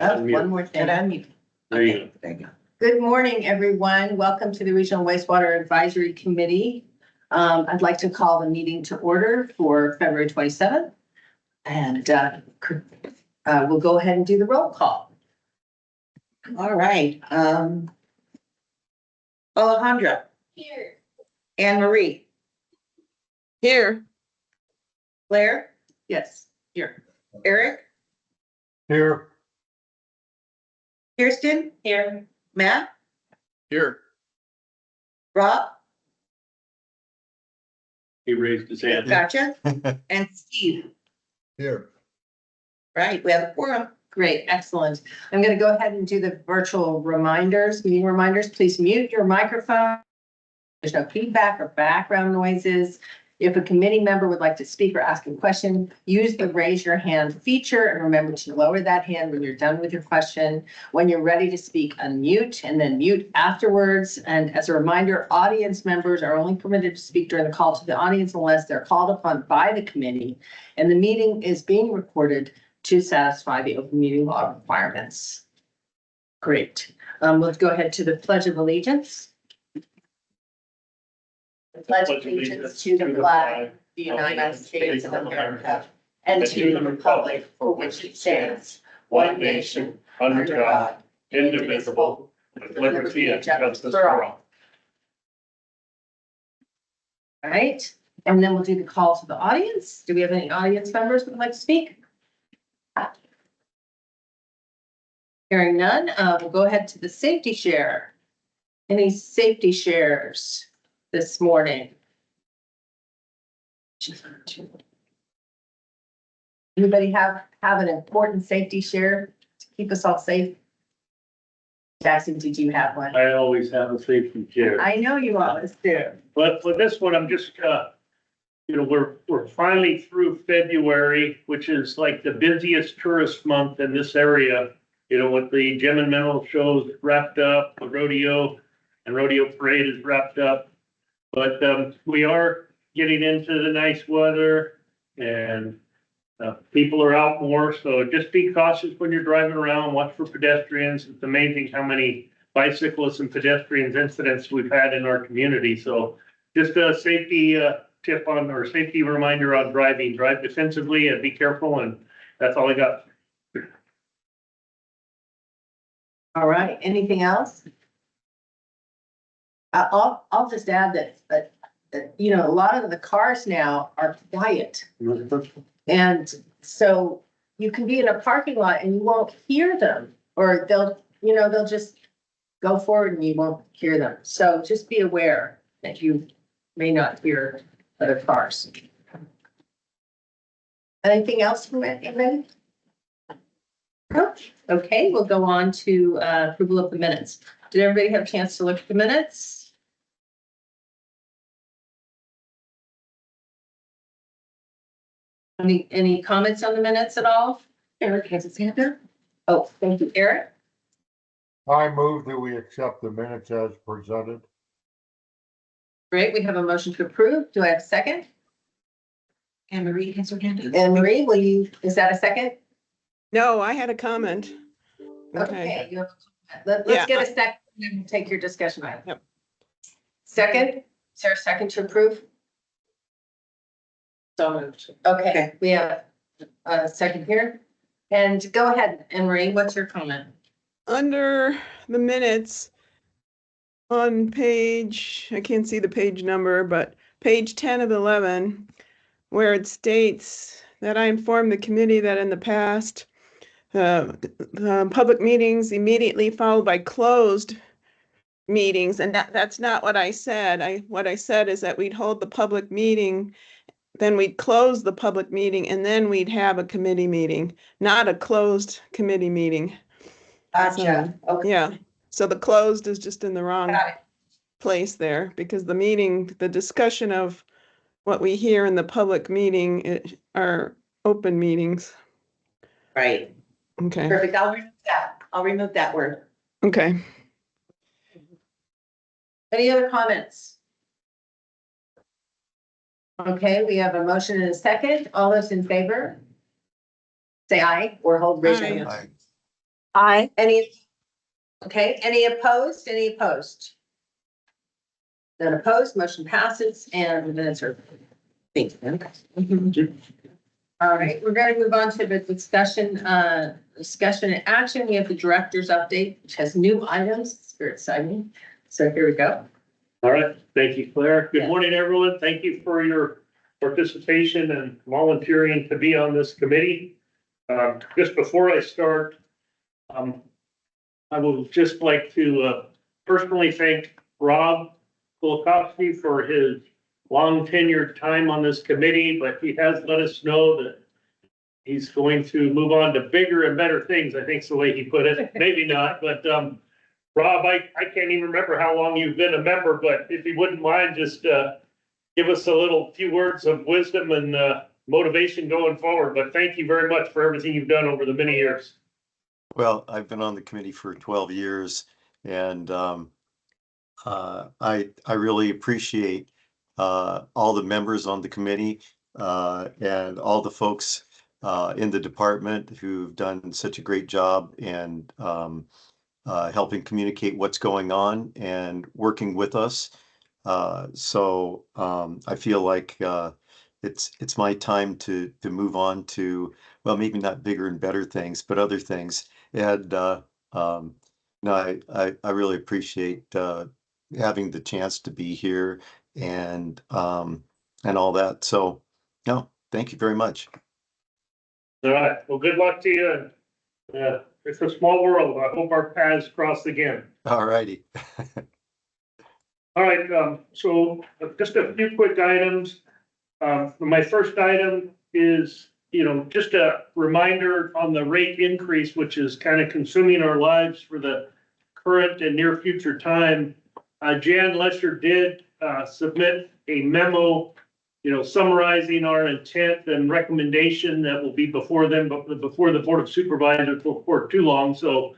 Oh, one more thing. There you go. There you go. Good morning, everyone. Welcome to the Regional Wastewater Advisory Committee. I'd like to call the meeting to order for February 27th. And we'll go ahead and do the roll call. All right. Alejandra. Here. Anne Marie. Here. Claire. Yes, here. Eric. Here. Kirsten. Here. Matt. Here. Rob. He raised his hand. Gotcha. And Steve. Here. Right, we have a quorum. Great, excellent. I'm going to go ahead and do the virtual reminders, meeting reminders. Please mute your microphone. There's no feedback or background noises. If a committee member would like to speak or ask a question, use the raise your hand feature and remember to lower that hand when you're done with your question. When you're ready to speak, unmute and then mute afterwards. And as a reminder, audience members are only permitted to speak during the call to the audience unless they're called upon by the committee. And the meeting is being recorded to satisfy the open meeting law requirements. Great. Let's go ahead to the Pledge of Allegiance. I pledge allegiance to the flag of the United States of America and to the republic for which it stands, one nation, under God, indivisible, with liberty and justice for all. All right, and then we'll do the call to the audience. Do we have any audience members who would like to speak? Hearing none, we'll go ahead to the safety share. Any safety shares this morning? Anybody have an important safety share to keep us all safe? Jackson, did you have one? I always have a safety chair. I know you always do. But for this one, I'm just, we're finally through February, which is like the busiest tourist month in this area. With the gem and mineral shows wrapped up, the rodeo and rodeo parade is wrapped up. But we are getting into the nice weather and people are out more. So just be cautious when you're driving around, watch for pedestrians. It's amazing how many bicyclists and pedestrians incidents we've had in our community. So just a safety tip on, or safety reminder on driving. Drive defensively and be careful, and that's all I got. All right, anything else? I'll just add that, a lot of the cars now are quiet. And so you can be in a parking lot and you won't hear them, or they'll just go forward and you won't hear them. So just be aware that you may not hear other cars. Anything else from anybody? No? Okay, we'll go on to approval of the minutes. Did everybody have a chance to look at the minutes? Any comments on the minutes at all? Eric has his hand up. Oh, thank you, Eric. I move that we accept the minutes as presented. Great, we have a motion to approve. Do I have a second? Anne Marie has her hand up. Anne Marie, is that a second? No, I had a comment. Okay. Okay. Let's get a second and then we'll take your discussion item. Yep. Second, is there a second to approve? So moved. Okay, we have a second here. And go ahead, Anne Marie, what's your comment? Under the minutes on page, I can't see the page number, but page 10 of 11, where it states that I informed the committee that in the past, public meetings immediately followed by closed meetings, and that's not what I said. What I said is that we'd hold the public meeting, then we'd close the public meeting, and then we'd have a committee meeting, not a closed committee meeting. Gotcha. Okay. Yeah, so the closed is just in the wrong Got it. place there, because the meeting, the discussion of what we hear in the public meeting are open meetings. Right. Okay. Perfect. I'll remove that word. Okay. Any other comments? Okay, we have a motion and a second. All those in favor? Say aye or raise your Aye. hand. Aye. Aye. Any opposed? Any opposed? None opposed, motion passes and the minutes are. Thank you. All right, we're going to move on to the discussion and action. We have the director's update, which has new items. It's very exciting. So here we go. All right, thank you, Claire. Good Yeah. morning, everyone. Thank you for your participation and volunteering to be on this committee. Just before I start, I would just like to personally thank Rob Kulakowski for his long tenured time on this committee, but he has let us know that he's going to move on to bigger and better things, I think is the way he put it. Maybe not, but Rob, I can't even remember how long you've been a member, but if you wouldn't mind, just give us a few words of wisdom and motivation going forward. But thank you very much for everything you've done over the many years. Well, I've been on the committee for 12 years and I really appreciate all the members on the committee and all the folks in the department who've done such a great job and helping communicate what's going on and working with us. So I feel like it's my time to move on to, well, maybe not bigger and better things, but other things. And no, I really appreciate having the chance to be here and all that. So no, thank you very much. All right. Well, good luck to you. And it's a small world. I hope our paths cross again. All righty. All right. So just a few quick items. My first item is, just a reminder on the rate increase, which is kind of consuming our lives for the current and near future time. Jan Lesher did submit a memo, summarizing our intent and recommendation that will be before them, but before the Board of Supervisors before too long. So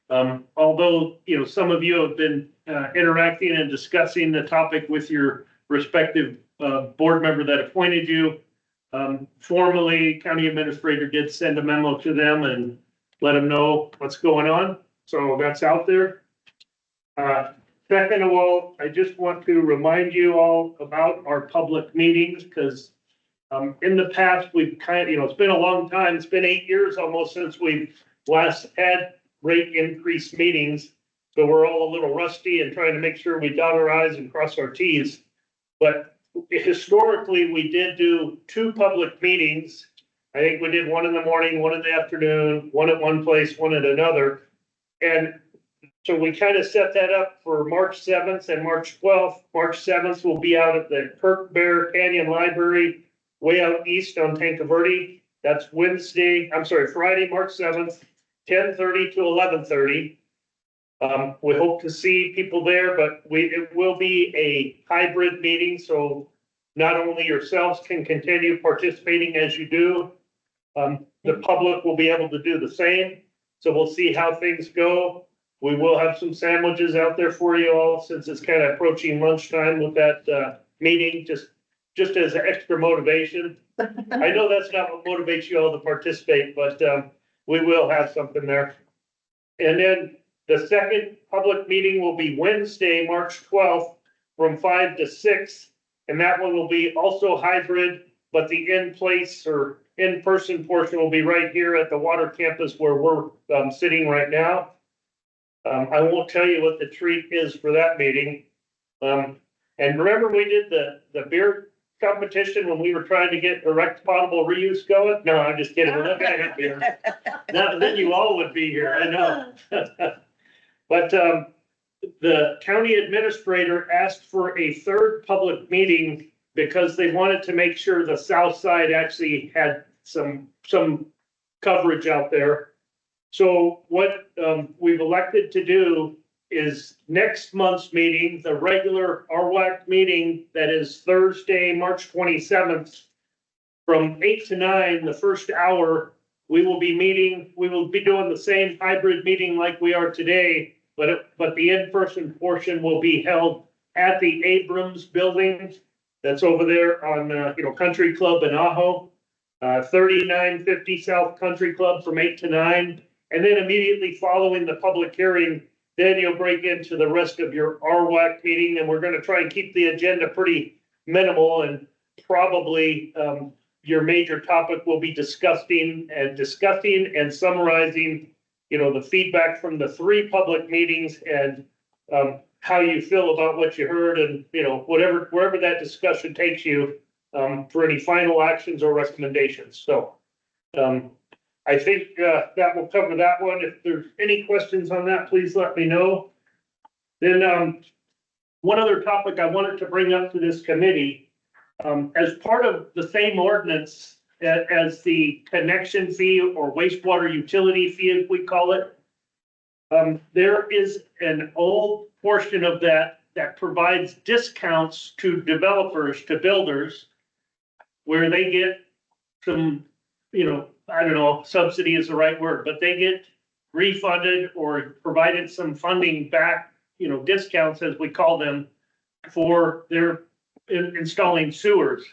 although, some of you have been interacting and discussing the topic with your respective board member that appointed you, formally, County Administrator did send a memo to them and let them know what's going on. So that's out there. Second of all, I just want to remind you all about our public meetings because in the past, we've it's been a long time. It's been 8 years almost since we've last had rate increase meetings. So we're all a little rusty and trying to make sure we dot our I's and cross our T's. But historically, we did do 2 public meetings. I think we did one in the morning, one in the afternoon, one at one place, one at another. And so we kind of set that up for March 7th and March 12th. March 7th will be out at the Kirk Bear Canyon Library, way out east on Tanque Verde. That's Friday, March 7th, 10:30 to 11:30. We hope to see people there, but it will be a hybrid meeting, so not only yourselves can continue participating as you do, the public will be able to do the same. So we'll see how things go. We will have some sandwiches out there for you all since it's kind of approaching lunchtime with that meeting, just as extra motivation. I know that's not what motivates you all to participate, but we will have something there. And then the second public meeting will be Wednesday, March 12th from 5 to 6. And that one will be also hybrid, but the in-place or in-person portion will be right here at the water campus where we're sitting right now. I won't tell you what the treat is for that meeting. And remember we did the beer competition when we were trying to get direct potable reuse going? No, I'm just kidding. We're not gonna have beer. Then you all would be here, I know. But the county administrator asked for a third public meeting because they wanted to make sure the south side actually had some coverage out there. So what we've elected to do is next month's meeting, the regular RWRAC meeting that is Thursday, March 27th, from 8 to 9, the first hour, we will be doing the same hybrid meeting like we are today, but the in-person portion will be held at the Abrams building that's over there on Country Club in Ajo, 3950 South Country Club from 8 to 9. And then immediately following the public hearing, then you'll break into the rest of your RWRAC meeting, and we're gonna try and keep the agenda pretty minimal, and probably, your major topic will be discussing and summarizing, the feedback from the 3 public meetings and, how you feel about what you heard and, wherever that discussion takes you, for any final actions or recommendations. So, I think, that will cover that one. If there's any questions on that, please let me know. Then, one other topic I wanted to bring up to this committee, as part of the same ordinance as the connection fee or wastewater utility fee, as we call it, there is an old portion of that provides discounts to developers, to builders, where they get some, I don't know, subsidy is the right word, but they get refunded or provided some funding back, discounts, as we call them, for their installing sewers.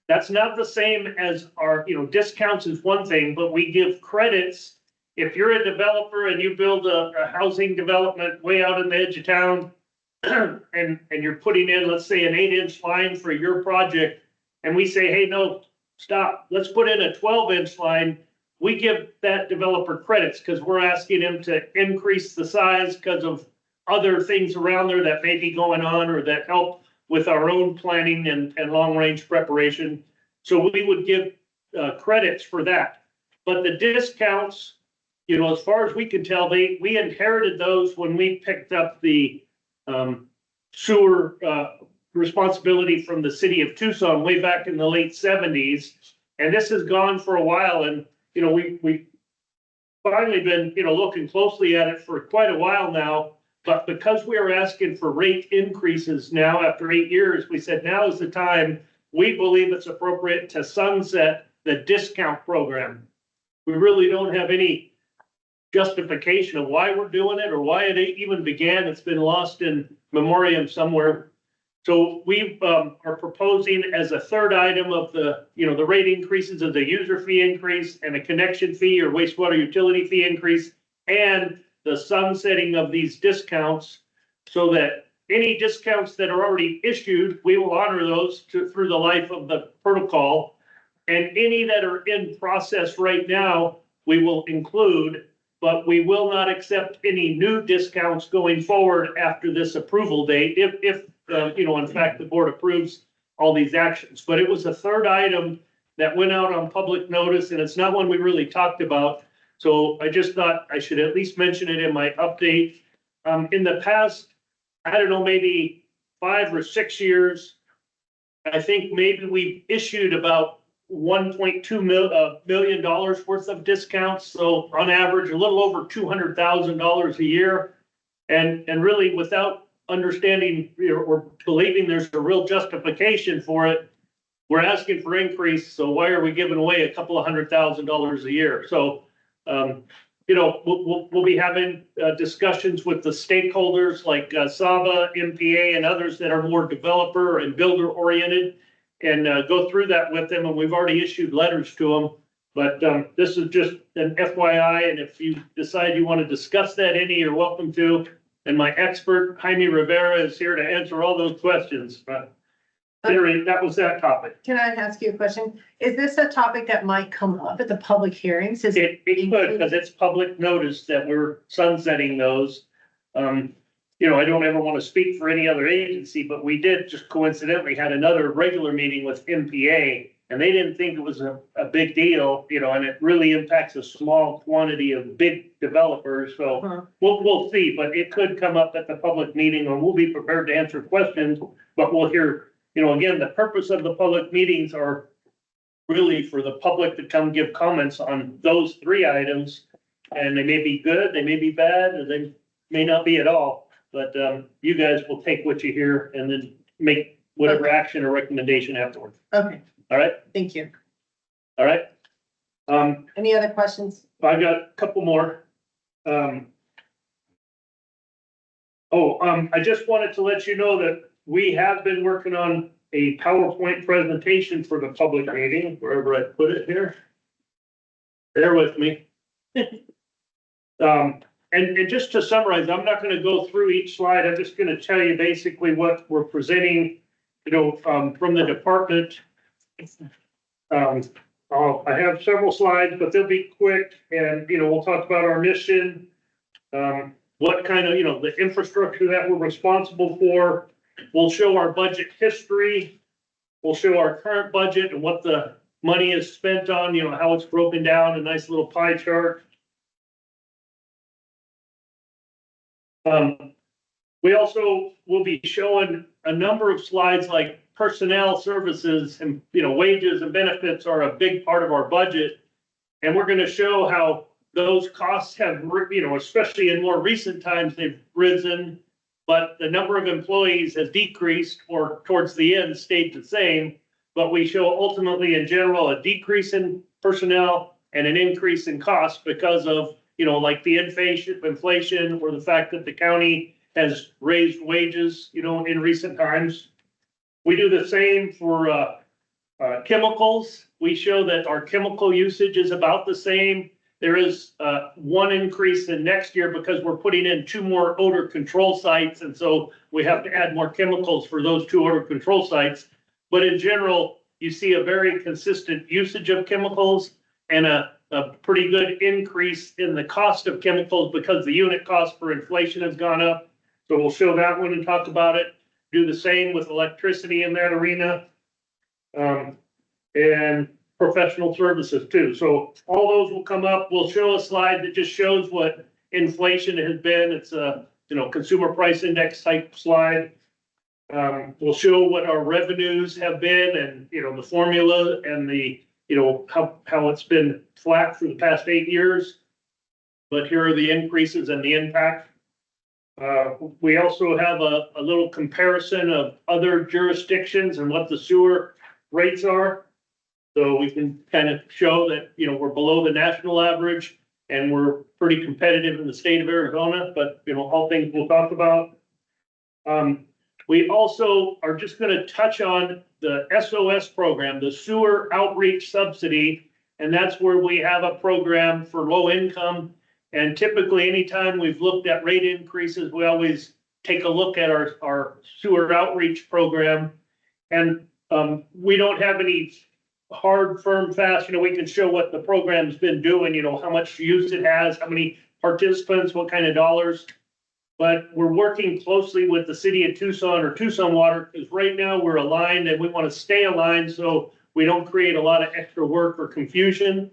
That's not the same as our, discounts is one thing, but we give credits. If you're a developer and you build a housing development way out in the edge of town, and you're putting in, let's say, an 8-inch line for your project, and we say, hey, no, stop, let's put in a 12-inch line. We give that developer credits because we're asking him to increase the size because of other things around there that may be going on or that help with our own planning and long-range preparation. So we would give credits for that. But the discounts, as far as we can tell, we inherited those when we picked up the sewer responsibility from the city of Tucson way back in the late 70s. And this has gone for a while. And, we finally been, looking closely at it for quite a while now. But because we are asking for rate increases now after 8 years, we said now is the time. We believe it's appropriate to sunset the discount program. We really don't have any justification of why we're doing it or why it even began. It's been lost in memoriam somewhere. So we are proposing as a third item of the, the rate increases of the user fee increase and a connection fee or wastewater utility fee increase and the sunsetting of these discounts, so that any discounts that are already issued, we will honor those through the life of the protocol. And any that are in process right now, we will include, but we will not accept any new discounts going forward after this approval date, if in fact, the board approves all these actions. But it was a third item that went out on public notice, and it's not one we really talked about. So I just thought I should at least mention it in my update. In the past, I don't know, maybe 5 or 6 years, I think maybe we issued about $1.2 million worth of discounts. So on average, a little over $200,000 a year. And really without understanding or believing there's a real justification for it, we're asking for increase. So why are we giving away a couple of $100,000 a year? So, we'll be having discussions with the stakeholders like SABA, MPA, and others that are more developer and builder oriented, and go through that with them. And we've already issued letters to them. But this is just an FYI. And if you decide you want to discuss that any, you're welcome to. And my expert, Jaime Rivera, is here to answer all those questions. But anyway, that was that topic. Can I ask you a question? Is this a topic that might come up at the public hearings? It could, because it's public notice that we're sunsetting those. I don't ever want to speak for any other agency, but we did just coincidentally had another regular meeting with MPA, and they didn't think it was a big deal, and it really impacts a small quantity of big developers. So we'll see, but it could come up at the public meeting, and we'll be prepared to answer questions, but we'll hear. Again, the purpose of the public meetings are really for the public to come give comments on those 3 items. And they may be good, they may be bad, or they may not be at all. But you guys will take what you hear and then make whatever action or recommendation afterwards. Okay, All right? thank you. All right? Any other questions? I got a couple more. I just wanted to let you know that we have been working on a PowerPoint presentation for the public meeting, wherever I put it here. Bear with me. And just to summarize, I'm not gonna go through each slide. I'm just gonna tell you basically what we're presenting, from the department. I have several slides, but they'll be quick and, we'll talk about our mission. What kind of, the infrastructure that we're responsible for. We'll show our budget history. We'll show our current budget and what the money is spent on, how it's broken down, a nice little pie chart. We also will be showing a number of slides like personnel services and, wages and benefits are a big part of our budget. And we're going to show how those costs have, especially in more recent times, they've risen, but the number of employees has decreased or towards the end stayed the same. But we show ultimately in general a decrease in personnel and an increase in cost because of, like the inflation or the fact that the county has raised wages, in recent times. We do the same for chemicals. We show that our chemical usage is about the same. There is one increase in next year because we're putting in 2 more odor control sites. And so we have to add more chemicals for those 2 odor control sites. But in general, you see a very consistent usage of chemicals and a pretty good increase in the cost of chemicals because the unit cost for inflation has gone up. So we'll show that one and talk about it. Do the same with electricity in that arena. And professional services too. So all those will come up. We'll show a slide that just shows what inflation has been. It's a, consumer price index type slide. We'll show what our revenues have been and, the formula and the, how it's been flat for the past 8 years. But here are the increases and the impact. We also have a little comparison of other jurisdictions and what the sewer rates are. So we can kind of show that, we're below the national average and we're pretty competitive in the state of Arizona, but, all things we'll talk about. We also are just going to touch on the SOS program, the sewer outreach subsidy. And that's where we have a program for low income. And typically anytime we've looked at rate increases, we always take a look at our sewer outreach program. And we don't have any hard, firm, fast, we can show what the program's been doing, how much use it has, how many participants, what kind of dollars. But we're working closely with the city of Tucson or Tucson Water because right now we're aligned and we want to stay aligned so we don't create a lot of extra work or confusion.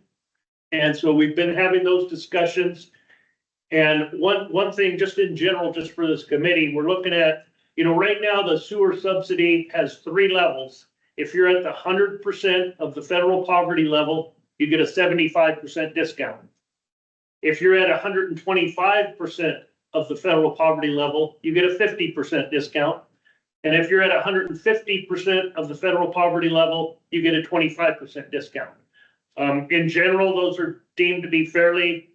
And so we've been having those discussions. And one thing just in general, just for this committee, we're looking at, right now the sewer subsidy has 3 levels. If you're at the 100% of the federal poverty level, you get a 75% discount. If you're at 125% of the federal poverty level, you get a 50% discount. And if you're at 150% of the federal poverty level, you get a 25% discount. In general, those are deemed to be fairly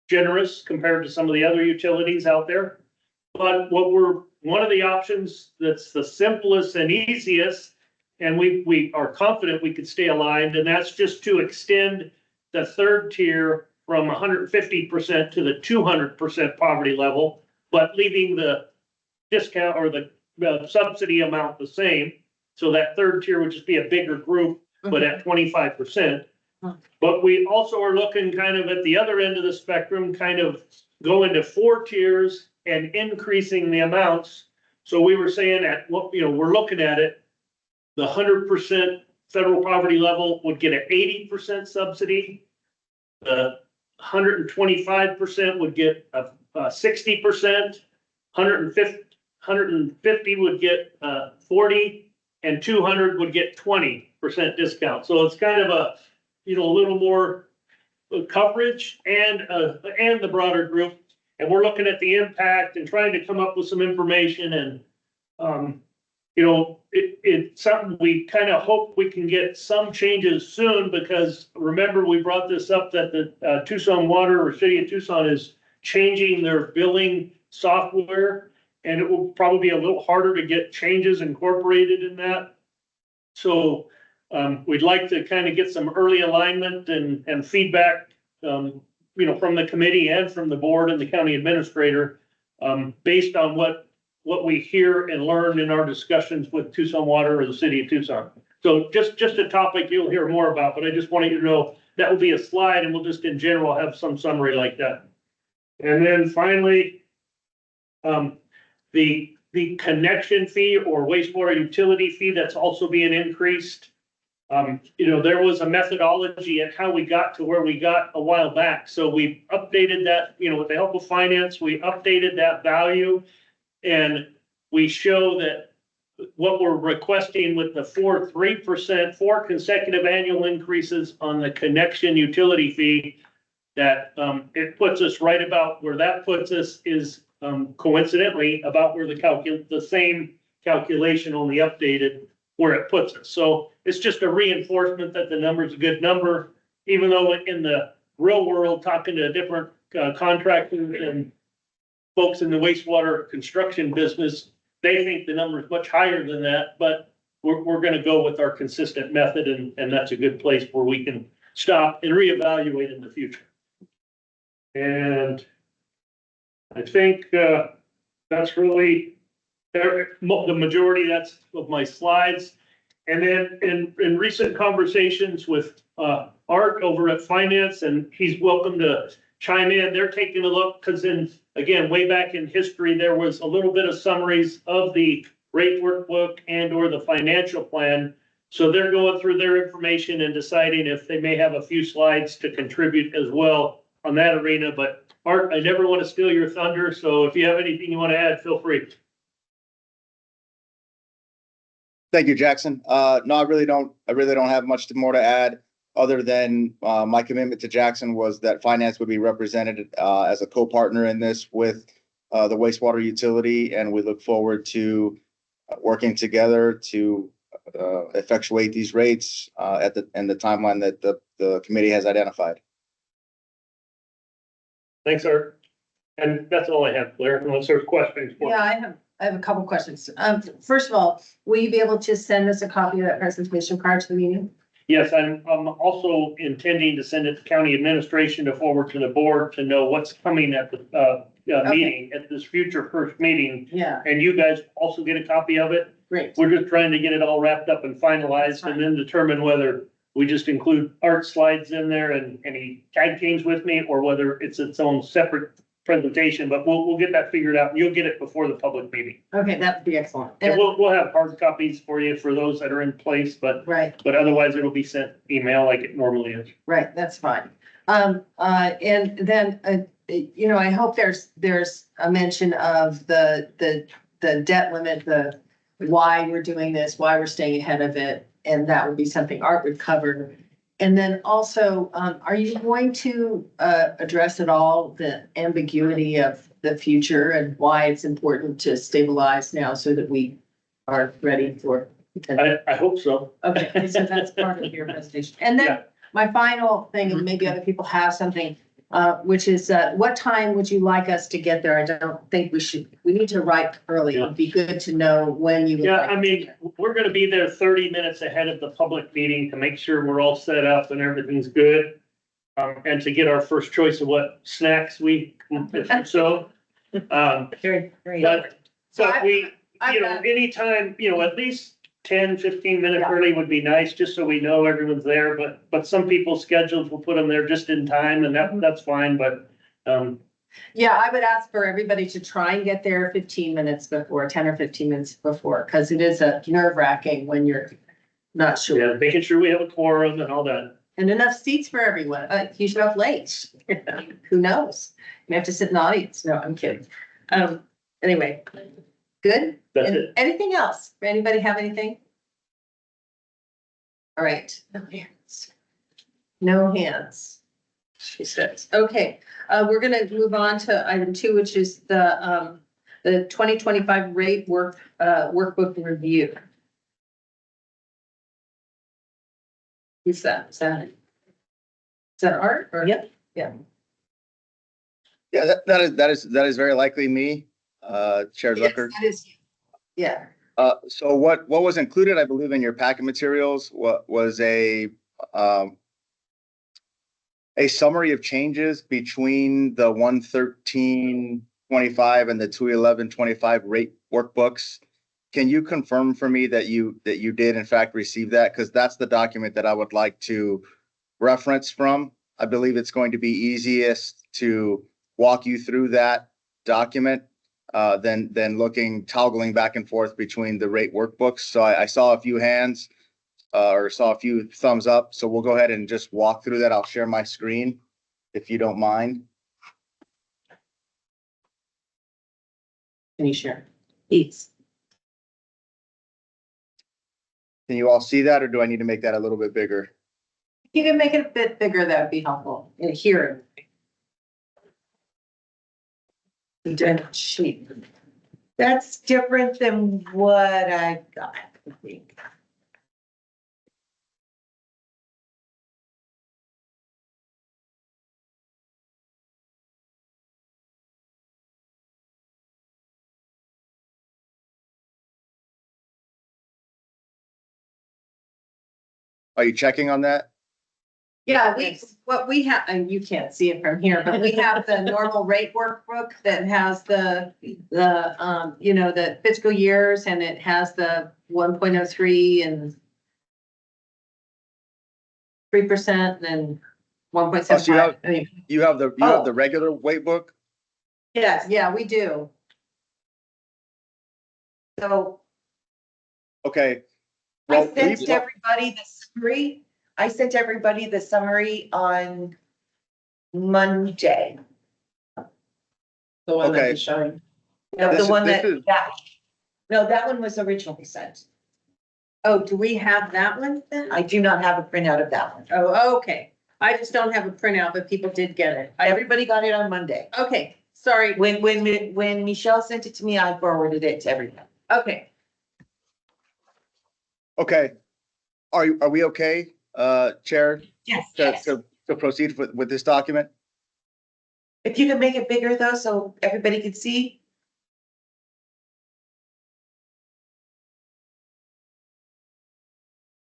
generous compared to some of the other utilities out there. But one of the options that's the simplest and easiest, and we are confident we could stay aligned, and that's just to extend the 3rd tier from 150% to the 200% poverty level, but leaving the discount or the subsidy amount the same. So that 3rd tier would just be a bigger group, but at 25%. But we also are looking kind of at the other end of the spectrum, kind of going to 4 tiers and increasing the amounts. So we were saying at what, we're looking at it, the 100% federal poverty level would get an 80% subsidy. The 125% would get a 60%, 150 would get 40, and 200 would get 20% discount. So it's kind of a, a little more coverage and the broader group. And we're looking at the impact and trying to come up with some information. And, it's something we kind of hope we can get some changes soon, because remember, we brought this up that the Tucson Water or City of Tucson is changing their billing software, and it will probably be a little harder to get changes incorporated in that. So we'd like to kind of get some early alignment and feedback from the committee and from the board and the county administrator, based on what we hear and learn in our discussions with Tucson Water or the city of Tucson. So just a topic you'll hear more about, but I just wanted you to know that will be a slide, and we'll just in general have some summary like that. And then finally, the connection fee or wastewater utility fee that's also being increased. There was a methodology at how we got to where we got a while back. So we updated that, with the help of finance, we updated that value. And we show that what we're requesting with the 3% 4 consecutive annual increases on the connection utility fee, that it puts us right about where that puts us is coincidentally about where the same calculation only updated where it puts us. So it's just a reinforcement that the number is a good number, even though in the real world, talking to different contractors and folks in the wastewater construction business, they think the number is much higher than that, but we're going to go with our consistent method, and that's a good place where we can stop and reevaluate in the future. And I think that's really the majority that's of my slides. And then in recent conversations with Art over at Finance, and he's welcome to chime in, they're taking a look, because again, way back in history, there was a little bit of summaries of the rate workbook and or the financial plan. So they're going through their information and deciding if they may have a few slides to contribute as well on that arena. But Art, I never want to steal your thunder, so if you have anything you want to add, feel free. Thank you, Jackson. No, I really don't have much more to add, other than my commitment to Jackson was that finance would be represented as a co-partner in this with the wastewater utility, and we look forward to working together to effectuate these rates in the timeline that the committee has identified. Thanks, Art. And that's all I have, Blair, unless there's questions. Yeah, I have a couple questions. First of all, will you be able to send us a copy of that presentation prior to the meeting? Yes, I'm also intending to send it to county administration to forward to the board to know what's coming at the meeting, at this future first meeting. Yeah, And you guys also get a copy of it. great. We're just trying to get it all wrapped up and finalized, and then determine whether we just include Art slides in there and he tag teams with me, or whether it's its own separate presentation, but we'll get that figured out, and you'll get it before the public meeting. Okay, that would be excellent. And we'll have hard copies for you for those that are in place, but Right, otherwise it'll be sent email like it normally is. right, that's fine. And then, I hope there's a mention of the debt limit, the why we're doing this, why we're staying ahead of it, and that would be something Art would cover. And then also, are you going to address at all the ambiguity of the future and why it's important to stabilize now so that we are ready for? I hope so. Okay, so that's part of your presentation. And then my final thing, and maybe other people have something, which is, what time would you like us to get there? I don't think we need to write early. It would be good to know when you would Yeah, like I to mean, get there. we're gonna be there 30 minutes ahead of the public meeting to make sure we're all set up and everything's good. And to get our first choice of what snacks we, so. Very, very. But, So we, I've got- anytime, at least 10, 15 minutes Yeah. early would be nice, just so we know everyone's there, but some people's schedules will put them there just in time, and that's fine, but, Yeah, I would ask for everybody to try and get there 15 minutes before, 10 or 15 minutes before, because it is a nerve wracking when you're not yeah, sure. making sure we have a quorum and all that. And enough seats for everyone. You show up late. Who knows? You have to sit in the audience. No, I'm kidding. Anyway, good. That's And it. anything else? Anybody have anything? All right. No hands. No hands, she says. Okay, we're gonna move on to item 2, which is the 2025 rate workbook review. Who's that? Is that Art or? Yep. Yeah. Yeah, that is very likely me, Chair Yes, Zucker. that is, yeah. So what was included, I believe, in your packet materials, was a a summary of changes between the 113.25 and the 211.25 rate workbooks. Can you confirm for me that you did in fact receive that? Because that's the document that I would like to reference from. I believe it's going to be easiest to walk you through that document than toggling back and forth between the rate workbooks. So I saw a few hands or saw a few thumbs up. So we'll go ahead and just walk through that. I'll share my screen if you don't mind. Can you share? Please. Can you all see that, or do I need to make that a little bit bigger? If you can make it a bit bigger, that would be helpful in hearing. Sheet. That's different than what I got, I think. Are you checking on that? Yeah, what we have, and you can't see it from here, but we have the normal rate workbook that has the the fiscal years, and it has the 1.03 and 3% and 1.75. You have the regular weight book? Yes, yeah, we do. So Okay. I Well, sent everybody the summary. I sent everybody the summary on Monday. The one that Okay. is showing. No, This the is- one this that, is- no, that one was originally sent. Oh, do we have that one then? I do not have a printout of that one. Oh, okay. I just don't have a printout, but people did get it. Everybody got it on Monday. Okay, sorry. When Michelle sent it to me, I forwarded it to everyone. Okay. Okay. Are we okay, Chair, Yes. to proceed with this document? If you can make it bigger though, so everybody can see.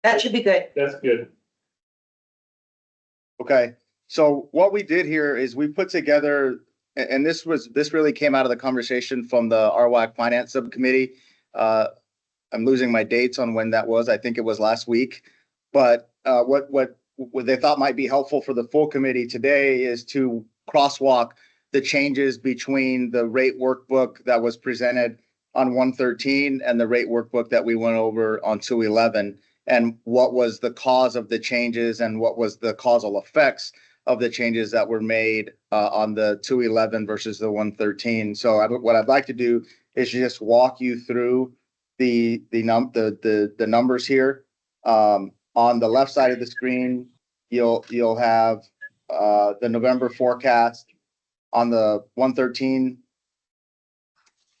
That should be good. That's good. Okay, so what we did here is we put together, and this really came out of the conversation from the RWRAC Finance Subcommittee. I'm losing my dates on when that was. I think it was last week. But what they thought might be helpful for the full committee today is to crosswalk the changes between the rate workbook that was presented on 113 and the rate workbook that we went over on 211, and what was the cause of the changes and what was the causal effects of the changes that were made on the 211 versus the 113. So what I'd like to do is just walk you through the numbers here. On the left side of the screen, you'll have the November forecast on the 113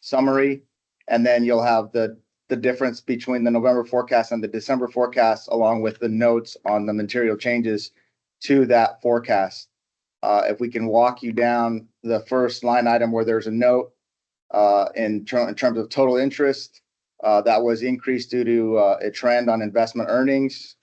summary, and then you'll have the difference between the November forecast and the December forecast, along with the notes on the material changes to that forecast. If we can walk you down the first line item where there's a note in terms of total interest, that was increased due to a trend on investment earnings.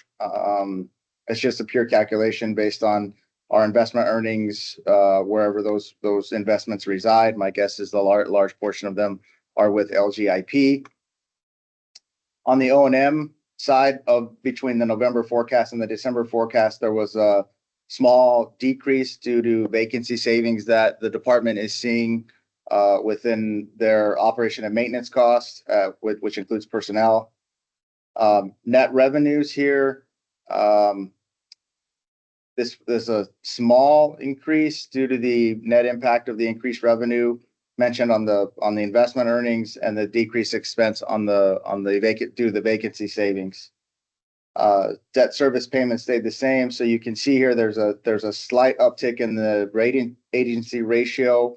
It's just a pure calculation based on our investment earnings wherever those investments reside. My guess is the large portion of them are with LGIP. On the O&M side of between the November forecast and the December forecast, there was a small decrease due to vacancy savings that the department is seeing within their operation and maintenance costs, which includes personnel. Net revenues here, there's a small increase due to the net impact of the increased revenue mentioned on the investment earnings and the decreased expense on the vacant due to the vacancy savings. Debt service payments stayed the same. So you can see here there's a slight uptick in the rating agency ratio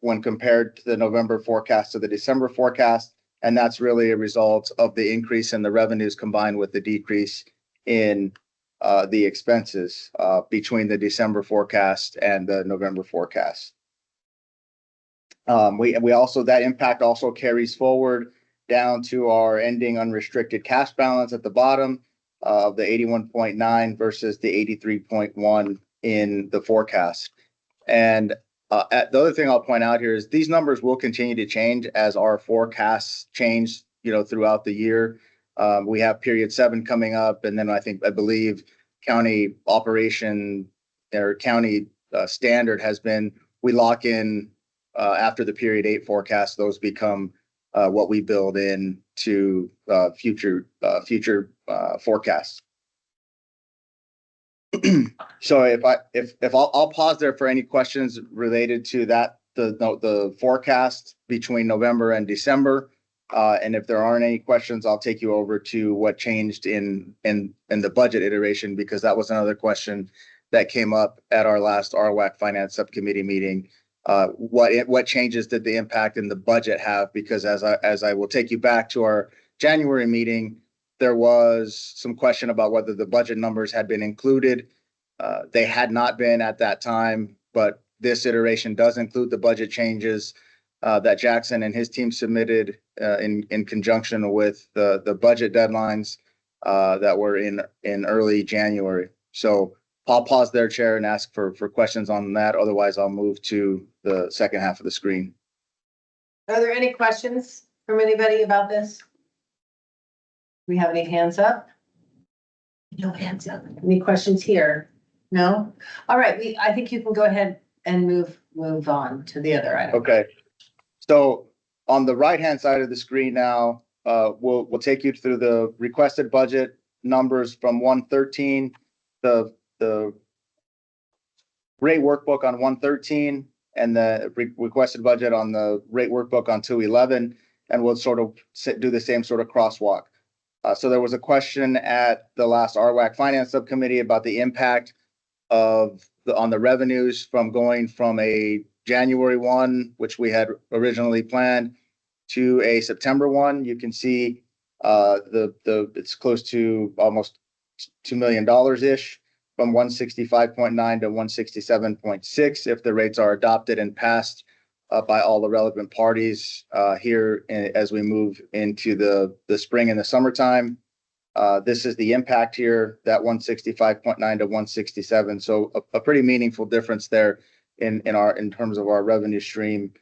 when compared to the November forecast to the December forecast. And that's really a result of the increase in the revenues combined with the decrease in the expenses between the December forecast and the November forecast. We also, that impact also carries forward down to our ending unrestricted cash balance at the bottom of the 81.9 versus the 83.1 in the forecast. And the other thing I'll point out here is these numbers will continue to change as our forecasts change, throughout the year. We have period 7 coming up, and then I believe county operation or county standard has been, we lock in after the period 8 forecast, those become what we build in to future forecasts. So I'll pause there for any questions related to that, the forecast between November and December. And if there aren't any questions, I'll take you over to what changed in the budget iteration, because that was another question that came up at our last RWRAC Finance Subcommittee meeting. What changes did the impact in the budget have? Because as I will take you back to our January meeting, there was some question about whether the budget numbers had been included. They had not been at that time, but this iteration does include the budget changes that Jackson and his team submitted in conjunction with the budget deadlines that were in early January. So I'll pause there, Chair, and ask for questions on that. Otherwise, I'll move to the second half of the screen. Are there any questions from anybody about this? We have any hands up? No hands up. Any questions here? No? All right, I think you can go ahead and move on to the other item. Okay. So on the right-hand side of the screen now, we'll take you through the requested budget numbers from 113, the rate workbook on 113, and the requested budget on the rate workbook on 211, and we'll sort of do the same sort of crosswalk. So there was a question at the last RWRAC Finance Subcommittee about the impact on the revenues from going from a January 1, which we had originally planned, to a September 1. You can see it's close to almost $2 million ish, from 165.9 to 167.6 if the rates are adopted and passed by all the relevant parties here as we move into the spring and the summertime. This is the impact here, that 165.9 to 167. So a pretty meaningful difference there in terms of our revenue stream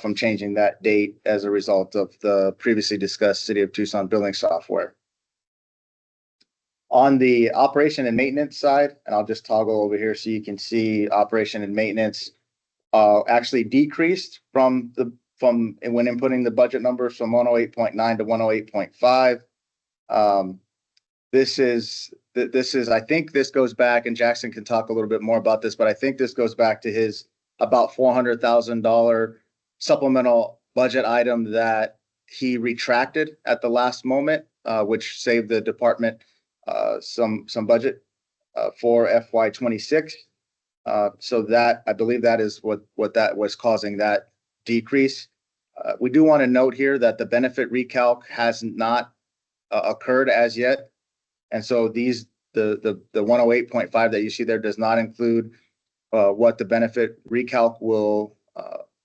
from changing that date as a result of the previously discussed City of Tucson billing software. On the operation and maintenance side, and I'll just toggle over here so you can see operation and maintenance actually decreased from when inputting the budget numbers from 108.9 to 108.5. This is, I think this goes back, and Jackson can talk a little bit more about this, but I think this goes back to his about $400,000 supplemental budget item that he retracted at the last moment, which saved the department some budget for FY26. So that, I believe that is what that was causing that decrease. We do want to note here that the benefit recalc has not occurred as yet. And so the 108.5 that you see there does not include what the benefit recalc will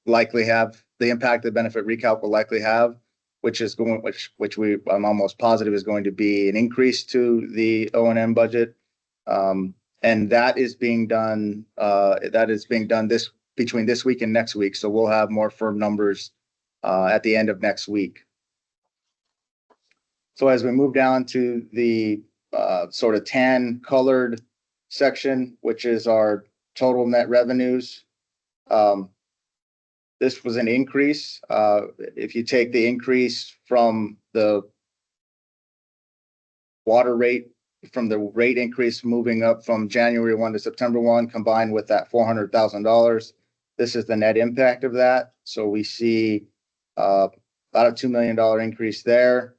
likely have, the impact the benefit recalc will likely have, which I'm almost positive is going to be an increase to the O&M budget. And that is being done between this week and next week. So we'll have more firm numbers at the end of next week. So as we move down to the sort of tan colored section, which is our total net revenues, this was an increase. If you take the increase from the water rate, from the rate increase moving up from January 1 to September 1, combined with that $400,000, this is the net impact of that. So we see about a $2 million increase there,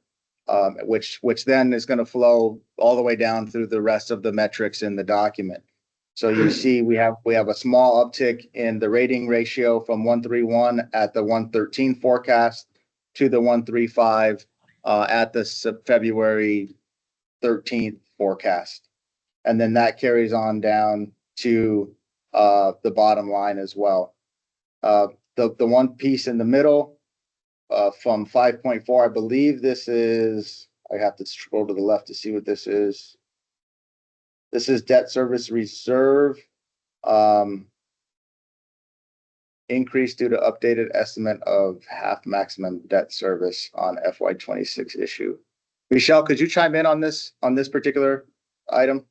which then is going to flow all the way down through the rest of the metrics in the document. So you see we have a small uptick in the rating ratio from 131 at the 113 forecast to the 135 at the February 13th forecast. And then that carries on down to the bottom line as well. The one piece in the middle from 5.4, I believe this is, I have to scroll to the left to see what this is. This is debt service reserve. Increase due to updated estimate of half maximum debt service on FY 26 issue. Michelle, could you chime in on this particular item?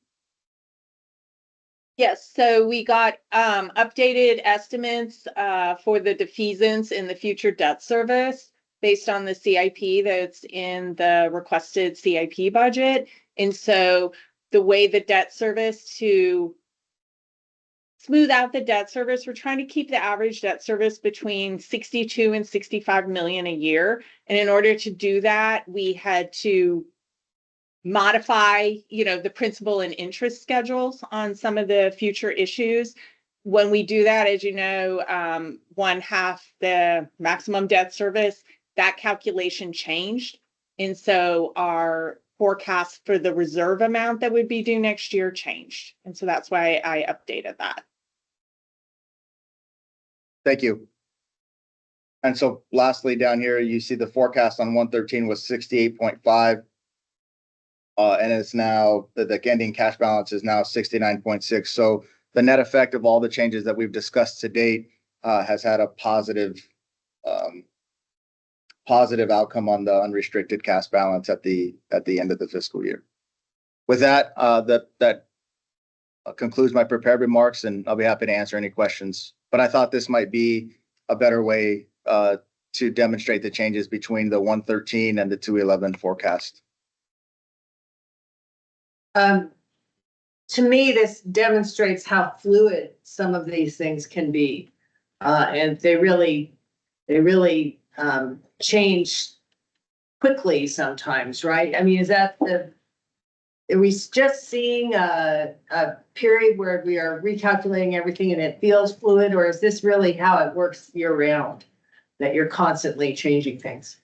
Yes, so we got updated estimates for the defeasance in the future debt service based on the CIP that's in the requested CIP budget. And so the way the debt service to smooth out the debt service, we're trying to keep the average debt service between 62 and 65 million a year. And in order to do that, we had to modify, the principal and interest schedules on some of the future issues. When we do that, as you know, 1/2 the maximum debt service, that calculation changed. And so our forecast for the reserve amount that would be due next year changed. And so that's why I updated that. Thank you. And so lastly, down here, you see the forecast on 113 was 68.5. And it's now, the ending cash balance is now 69.6. So the net effect of all the changes that we've discussed to date has had a positive outcome on the unrestricted cash balance at the end of the fiscal year. With that, that concludes my prepared remarks, and I'll be happy to answer any questions. But I thought this might be a better way to demonstrate the changes between the 113 and the 211 forecast. To me, this demonstrates how fluid some of these things can be. And they really change quickly sometimes, right? I mean, are we just seeing a period where we are recalculating everything and it feels fluid, or is this really how it works year round, that you're constantly changing things?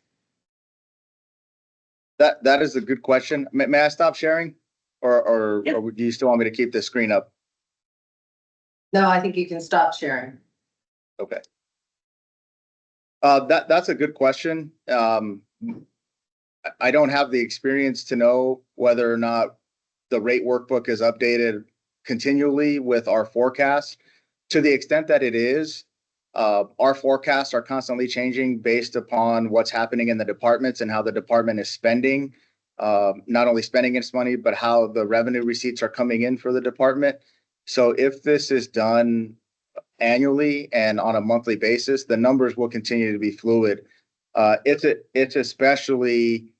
That is a good question. May I stop sharing? Or Yep. Or do you still want me to keep the screen up? No, I think you can stop sharing. Okay. That's a good question. I don't have the experience to know whether or not the rate workbook is updated continually with our forecast. To the extent that it is, our forecasts are constantly changing based upon what's happening in the departments and how the department is spending. Not only spending its money, but how the revenue receipts are coming in for the department. So if this is done annually and on a monthly basis, the numbers will continue to be fluid. It's especially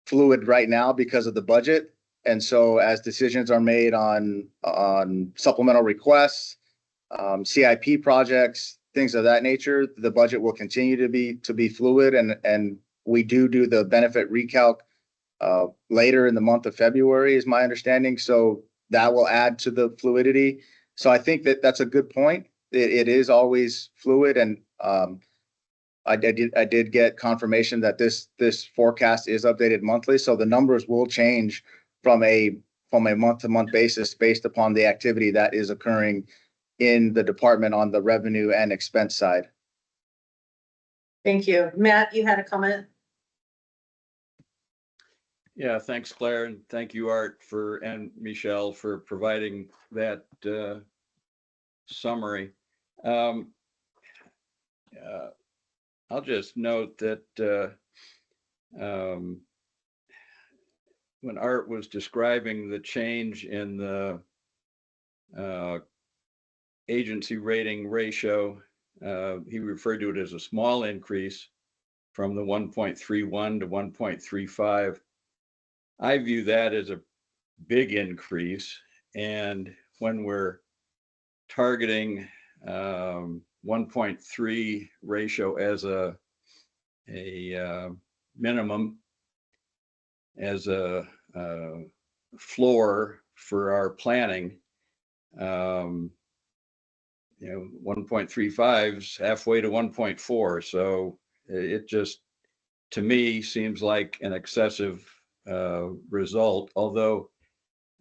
fluid right now because of the budget. And so as decisions are made on supplemental requests, CIP projects, things of that nature, the budget will continue to be fluid. And we do the benefit recalc later in the month of February is my understanding. So that will add to the fluidity. So I think that's a good point. It is always fluid. And I did get confirmation that this forecast is updated monthly. So the numbers will change from a month-to-month basis based upon the activity that is occurring in the department on the revenue and expense side. Thank you. Matt, you had a comment? Yeah, thanks, Claire, and thank you, Art, and Michelle for providing that summary. I'll just note that when Art was describing the change in the agency rating ratio, he referred to it as a small increase from the 1.31 to 1.35. I view that as a big increase. And when we're targeting 1.3 ratio as a minimum, as a floor for our planning, 1.35 is halfway to 1.4. So it just, to me, seems like an excessive result, although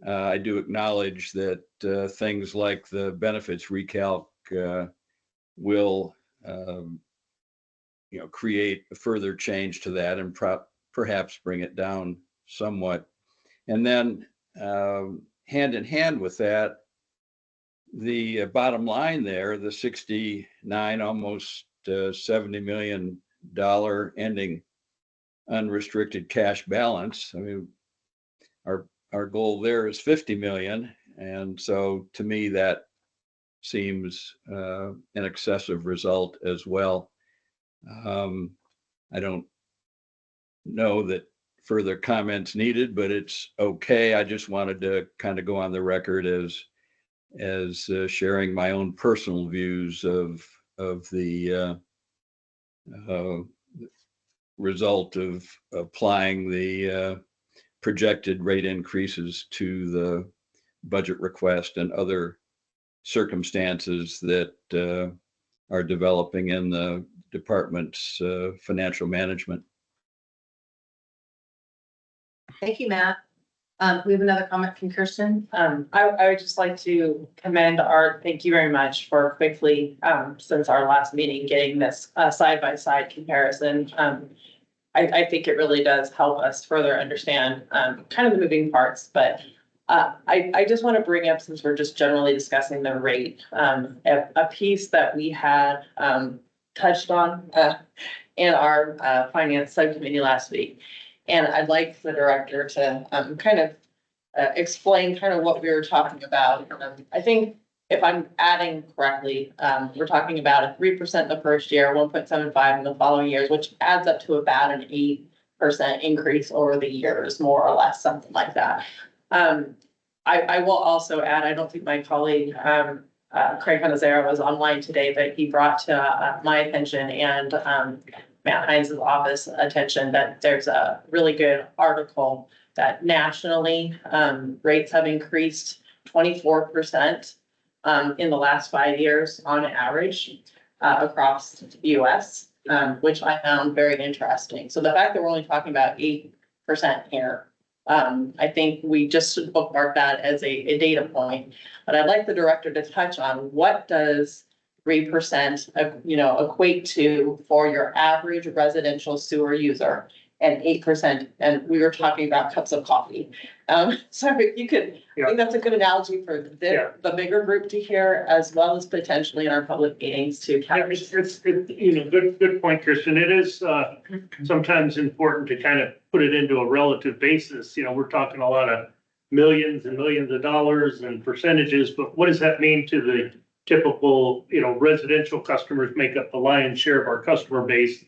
I do acknowledge that things like the benefits recalc will create a further change to that and perhaps bring it down somewhat. And then hand in hand with that, the bottom line there, the 69, almost $70 million ending unrestricted cash balance. I mean, our goal there is 50 million. And so to me, that seems an excessive result as well. I don't know that further comments needed, but it's okay. I just wanted to kind of go on the record as sharing my own personal views of the result of applying the projected rate increases to the budget request and other circumstances that are developing in the department's financial management. Thank you, Matt. We have another comment from Kirsten. I would just like to commend Art. Thank you very much for quickly, since our last meeting, getting this side-by-side comparison. I think it really does help us further understand kind of the moving parts, but I just want to bring up, since we're just generally discussing the rate, a piece that we had touched on in our finance subcommittee last week. And I'd like the director to kind of explain kind of what we were talking about. I think if I'm adding correctly, we're talking about a 3% the first year, 1.75 in the following years, which adds up to about an 8% increase over the years, more or less, something like that. I will also add, I don't think my colleague, Craig Canizera, was online today, but he brought to my attention and Matt Hines' office attention that there's a really good article that nationally rates have increased 24% in the last 5 years on average across the US, which I found very interesting. So the fact that we're only talking about 8% here, I think we just should bookmark that as a data point. But I'd like the director to touch on what does 3% equate to for your average residential sewer user, and 8%, and we were talking about cups of coffee. So if you could, I think that's a good analogy for the bigger group to hear, as well as potentially in our public meetings to capture. It's good point, Kristen. It is sometimes important to kind of put it into a relative basis. We're talking a lot of millions and millions of dollars and percentages, but what does that mean to the typical, residential customers make up the lion's share of our customer base?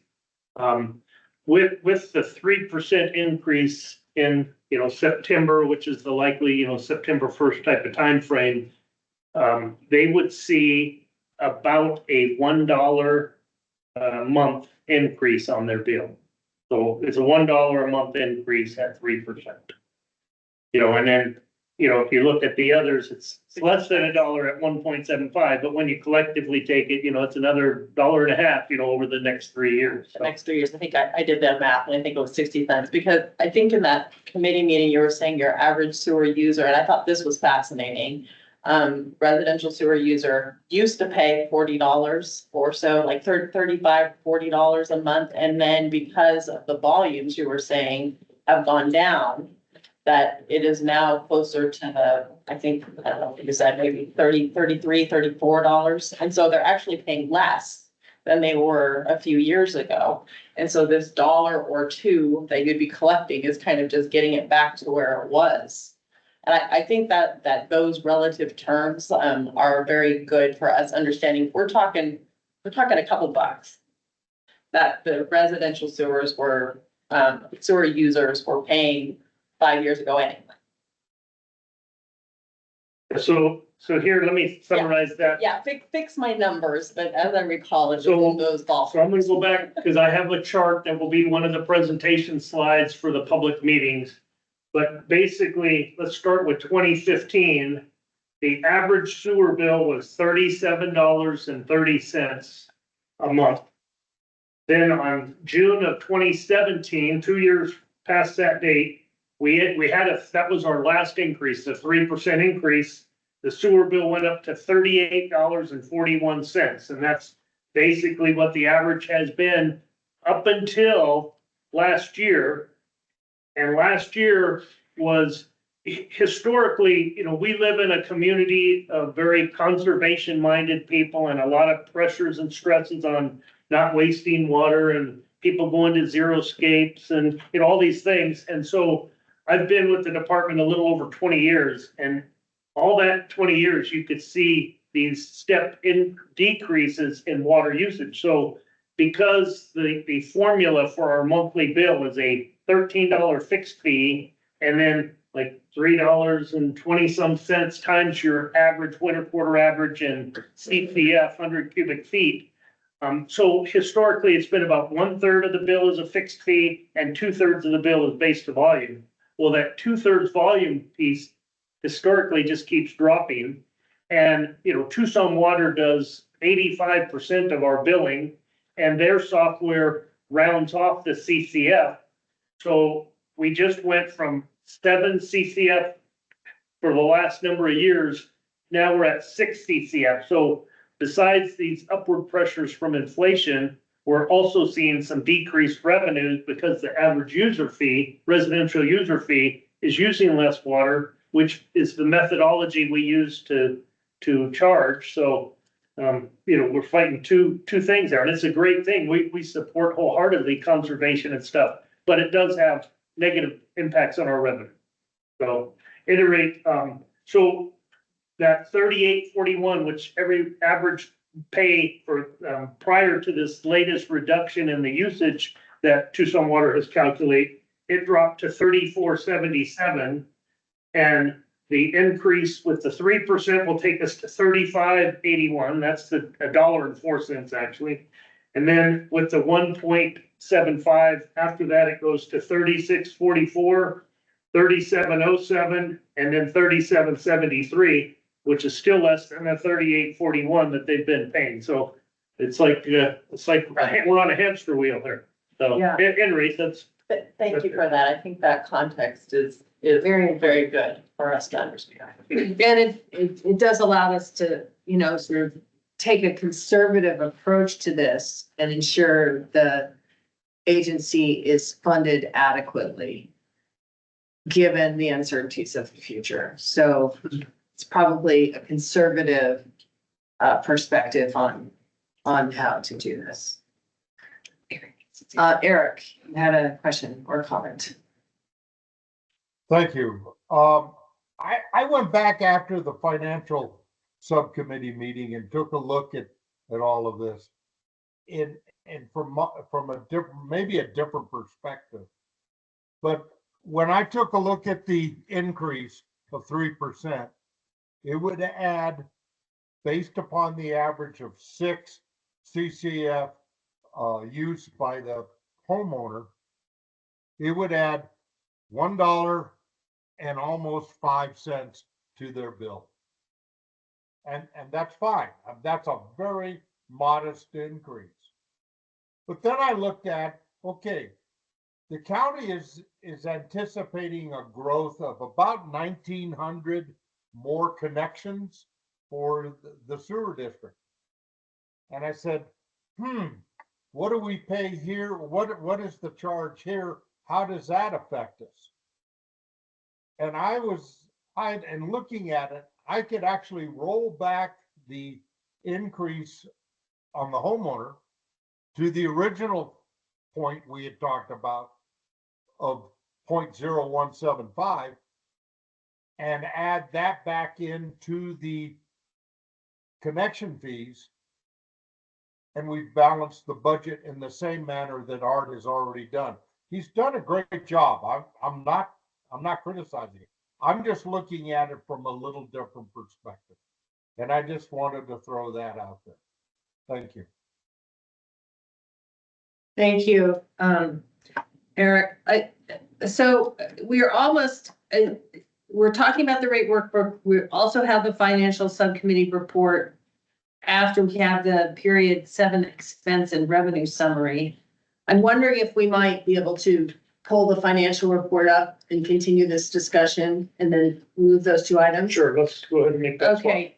With the 3% increase in, September, which is the likely, September 1st type of timeframe, they would see about a $1 a month increase on their bill. So it's a $1 a month increase at 3%. And then, if you look at the others, it's less than $1 at 1.75, but when you collectively take it, it's another $1.50, over the next 3 years. The next 3 years, I think I did that math, and I think it was 60 cents, because I think in that committee meeting, you were saying your average sewer user, and I thought this was fascinating. Residential sewer user used to pay $40 or so, like $35, $40 a month. And then because of the volumes you were saying have gone down, that it is now closer to the, I don't know if you said maybe $33, $34. And so they're actually paying less than they were a few years ago. And so this $1 or $2 that you'd be collecting is kind of just getting it back to where it was. And I think that those relative terms are very good for us understanding. We're talking a couple bucks that the residential sewers were, sewer users were paying 5 years ago anyway. So here, let me summarize that. Yeah, fix my numbers, but as I recall, it's in those ballparks. So I'm gonna go back, because I have a chart that will be one of the presentation slides for the public meetings. But basically, let's start with 2015. The average sewer bill was $37.30 a month. Then on June of 2017, 2 years past that date, that was our last increase, the 3% increase. The sewer bill went up to $38.41. And that's basically what the average has been up until last year. And last year was, historically, we live in a community of very conservation-minded people and a lot of pressures and stresses on not wasting water and people going to xeriscapes and, all these things. And so I've been with the department a little over 20 years, and all that 20 years, you could see these step in decreases in water usage. So because the formula for our monthly bill is a $13 fixed fee, and then like $3.20 some cents times your average winter quarter average and CPF 100 cubic feet. So historically, it's been about 1/3 of the bill is a fixed fee and 2/3 of the bill is based to volume. Well, that 2/3 volume piece historically just keeps dropping. And, Tucson Water does 85% of our billing, and their software rounds off the CCF. So we just went from 7 CCF for the last number of years. Now we're at 6 CCF. So besides these upward pressures from inflation, we're also seeing some decreased revenues because the average user fee, residential user fee, is using less water, which is the methodology we use to charge. So, we're fighting two things there, and it's a great thing. We support wholeheartedly conservation and stuff, but it does have negative impacts on our revenue. So, at any rate, so that 38.41, which every average pay for prior to this latest reduction in the usage that Tucson Water has calculated, it dropped to 34.77, and the increase with the 3% will take us to 35.81. That's the $1.04 actually. And then with the 1.75 after that, it goes to 36.44, 37.07, and then 37.73, which is still less than the 38.41 that they've been paying. So it's like we're on a hamster wheel here. So Yeah. at any rate, that's. Thank you for that. I think that context is very good for us to understand. And it does allow us to, sort of take a conservative approach to this and ensure the agency is funded adequately, given the uncertainties of the future. So it's probably a conservative perspective on how to do this. Eric, you had a question or comment? Thank you. I went back after the financial subcommittee meeting and took a look at all of this and from a different, maybe a different perspective. But when I took a look at the increase of 3%, it would add, based upon the average of 6 CCF used by the homeowner, it would add $1 and almost 5 cents to their bill. And that's fine. That's a very modest increase. But then I looked at, okay, the county is anticipating a growth of about 1,900 more connections for the sewer district. And I said, what do we pay here? What is the charge here? How does that affect us? And and looking at it, I could actually roll back the increase on the homeowner to the original point we had talked about of 0.0175 and add that back into the connection fees. And we've balanced the budget in the same manner that Art has already done. He's done a great job. I'm not criticizing it. I'm just looking at it from a little different perspective. And I just wanted to throw that out there. Thank you. Thank you, Eric. So we're almost, we're talking about the rate workbook. We also have the financial subcommittee report after we have the period 7 expense and revenue summary. I'm wondering if we might be able to pull the financial report up and continue this discussion and then move those 2 items. Sure, let's go ahead and make that. Okay,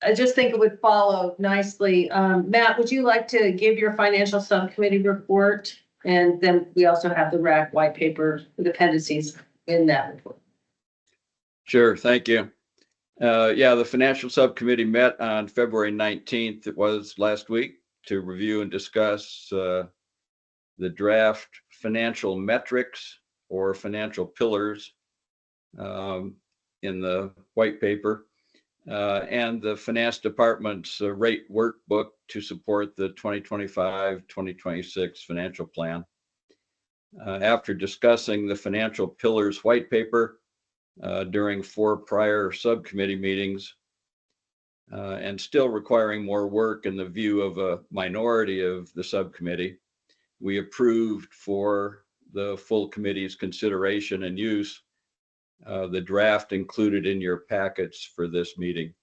I just think it would follow nicely. Matt, would you like to give your financial subcommittee report? And then we also have the RAC white paper, the appendices. in that report. Sure, thank you. Yeah, the financial subcommittee met on February 19th. It was last week to review and discuss the draft financial metrics or financial pillars in the white paper and the finance department's rate workbook to support the 2025-2026 financial plan. After discussing the financial pillars white paper during 4 prior subcommittee meetings and still requiring more work in the view of a minority of the subcommittee, we approved for the full committee's consideration and use the draft included in your packets for this meeting.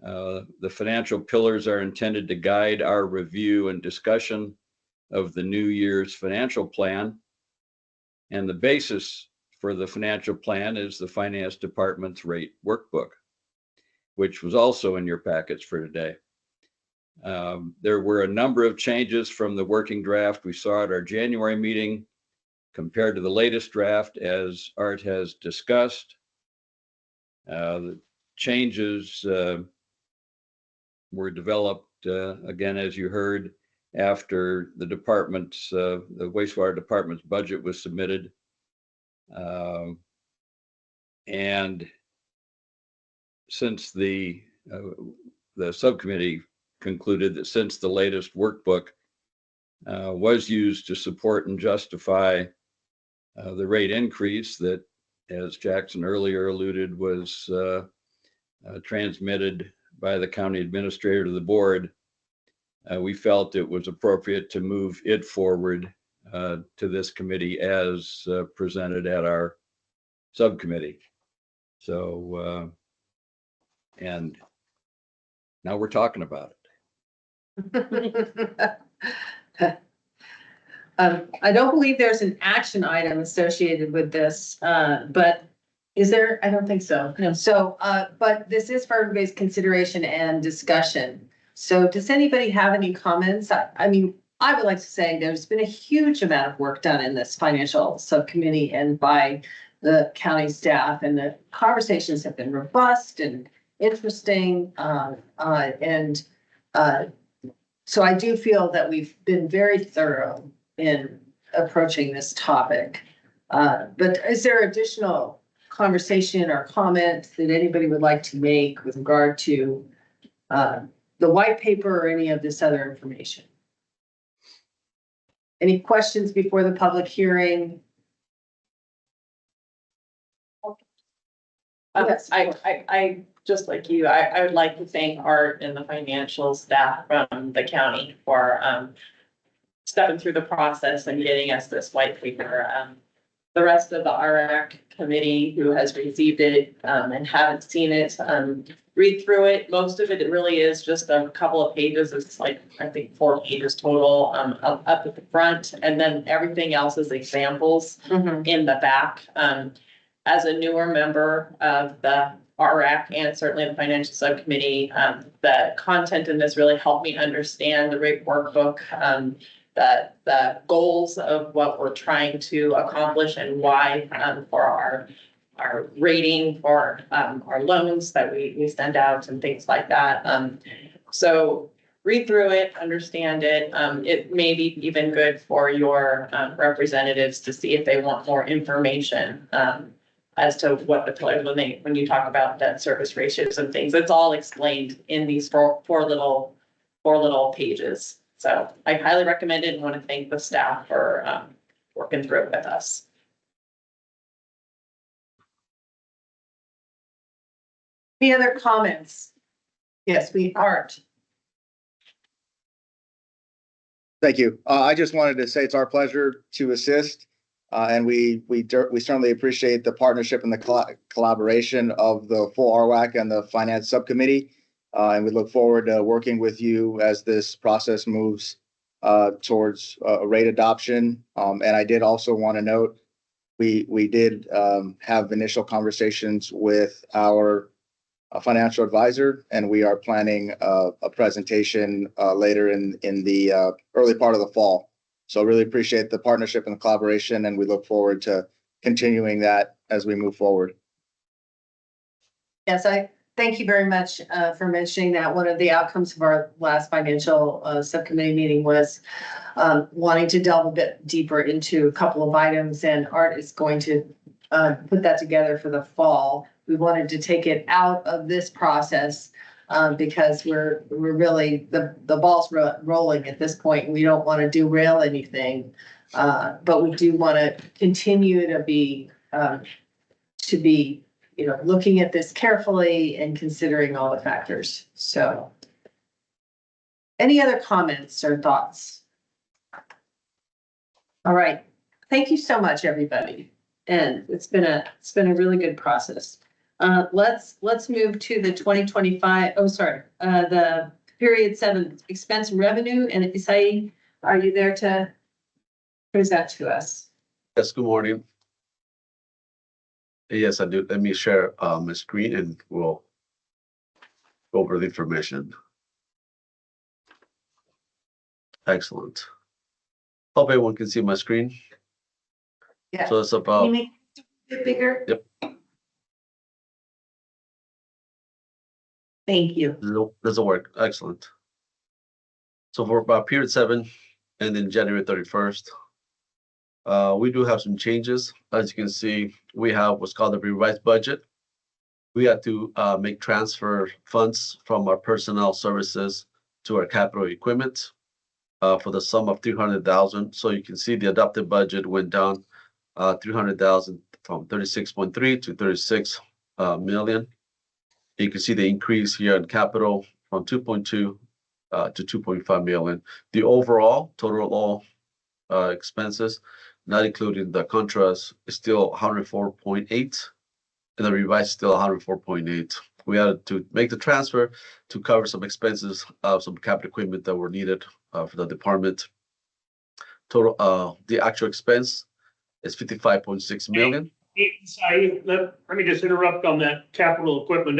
The financial pillars are intended to guide our review and discussion of the new year's financial plan. And the basis for the financial plan is the finance department's rate workbook, which was also in your packets for today. There were a number of changes from the working draft we saw at our January meeting compared to the latest draft, as Art has discussed. The changes were developed, again, as you heard, after the department's, the wastewater department's budget was submitted. And since the subcommittee concluded that since the latest workbook was used to support and justify the rate increase that, as Jackson earlier alluded, was transmitted by the county administrator to the board, we felt it was appropriate to move it forward to this committee as presented at our subcommittee. So, and now we're talking about it. I don't believe there's an action item associated with this, but is there? I don't think so. No. So, but this is for everybody's consideration and discussion. So does anybody have any comments? I mean, I would like to say there's been a huge amount of work done in this financial subcommittee and by the county staff, and the conversations have been robust and interesting. So I do feel that we've been very thorough in approaching this topic. But is there additional conversation or comment that anybody would like to make with regard to the white paper or any of this other information? Any questions before the public hearing? Yes. I just like you, I would like to thank Art and the financial staff from the county for stepping through the process and getting us this white paper. The rest of the RWRAC committee who has received it and haven't seen it, read through it. Most of it really is just a couple of pages. It's like, I think 4 pages total up at the front, and then everything else is examples in the back. As a newer member of the RWRAC and certainly the financial subcommittee, the content in this really helped me understand the rate workbook, the goals of what we're trying to accomplish and why for our rating for our loans that we send out and things like that. So read through it, understand it. It may be even good for your representatives to see if they want more information as to what the pillars, when you talk about debt service ratios and things, it's all explained in these four little pages. So I highly recommend it and want to thank the staff for working through it with us. Any other comments? Yes, Art. Thank you. I just wanted to say it's our pleasure to assist. And we certainly appreciate the partnership and the collaboration of the full RWRAC and the finance subcommittee. And we look forward to working with you as this process moves towards rate adoption. And I did also want to note, we did have initial conversations with our financial advisor, and we are planning a presentation later in the early part of the fall. So really appreciate the partnership and the collaboration, and we look forward to continuing that as we move forward. Yes, I thank you very much for mentioning that. One of the outcomes of our last financial subcommittee meeting was wanting to delve a bit deeper into a couple of items, and Art is going to put that together for the fall. We wanted to take it out of this process because we're really, the ball's rolling at this point. We don't want to derail anything, but we do want to continue to be, looking at this carefully and considering all the factors. So any other comments or thoughts? All right. Thank you so much, everybody. And it's been a really good process. Let's move to the 2025, the period 7 expense and revenue. And Isai, are you there to present to us? Yes, good morning. Yes, I do. Let me share my screen and we'll go over the information. Excellent. Hope everyone can see my screen. Yeah. So it's Can about, you make it a bit bigger? Yep. Thank you. doesn't work. Excellent. So for about period 7 and then January 31st, we do have some changes. As you can see, we have what's called a revised budget. We had to make transfer funds from our personnel services to our capital equipment for the sum of 300,000. So you can see the adopted budget went down 300,000 from 36.3 to 36 million. You can see the increase here in capital from 2.2 to 2.5 million. The overall total all expenses, not including the contrast, is still 104.8, and the revised still 104.8. We had to make the transfer to cover some expenses of some capital equipment that were needed for the department. Total, the actual expense is 55.6 million. Let me just interrupt on that capital equipment.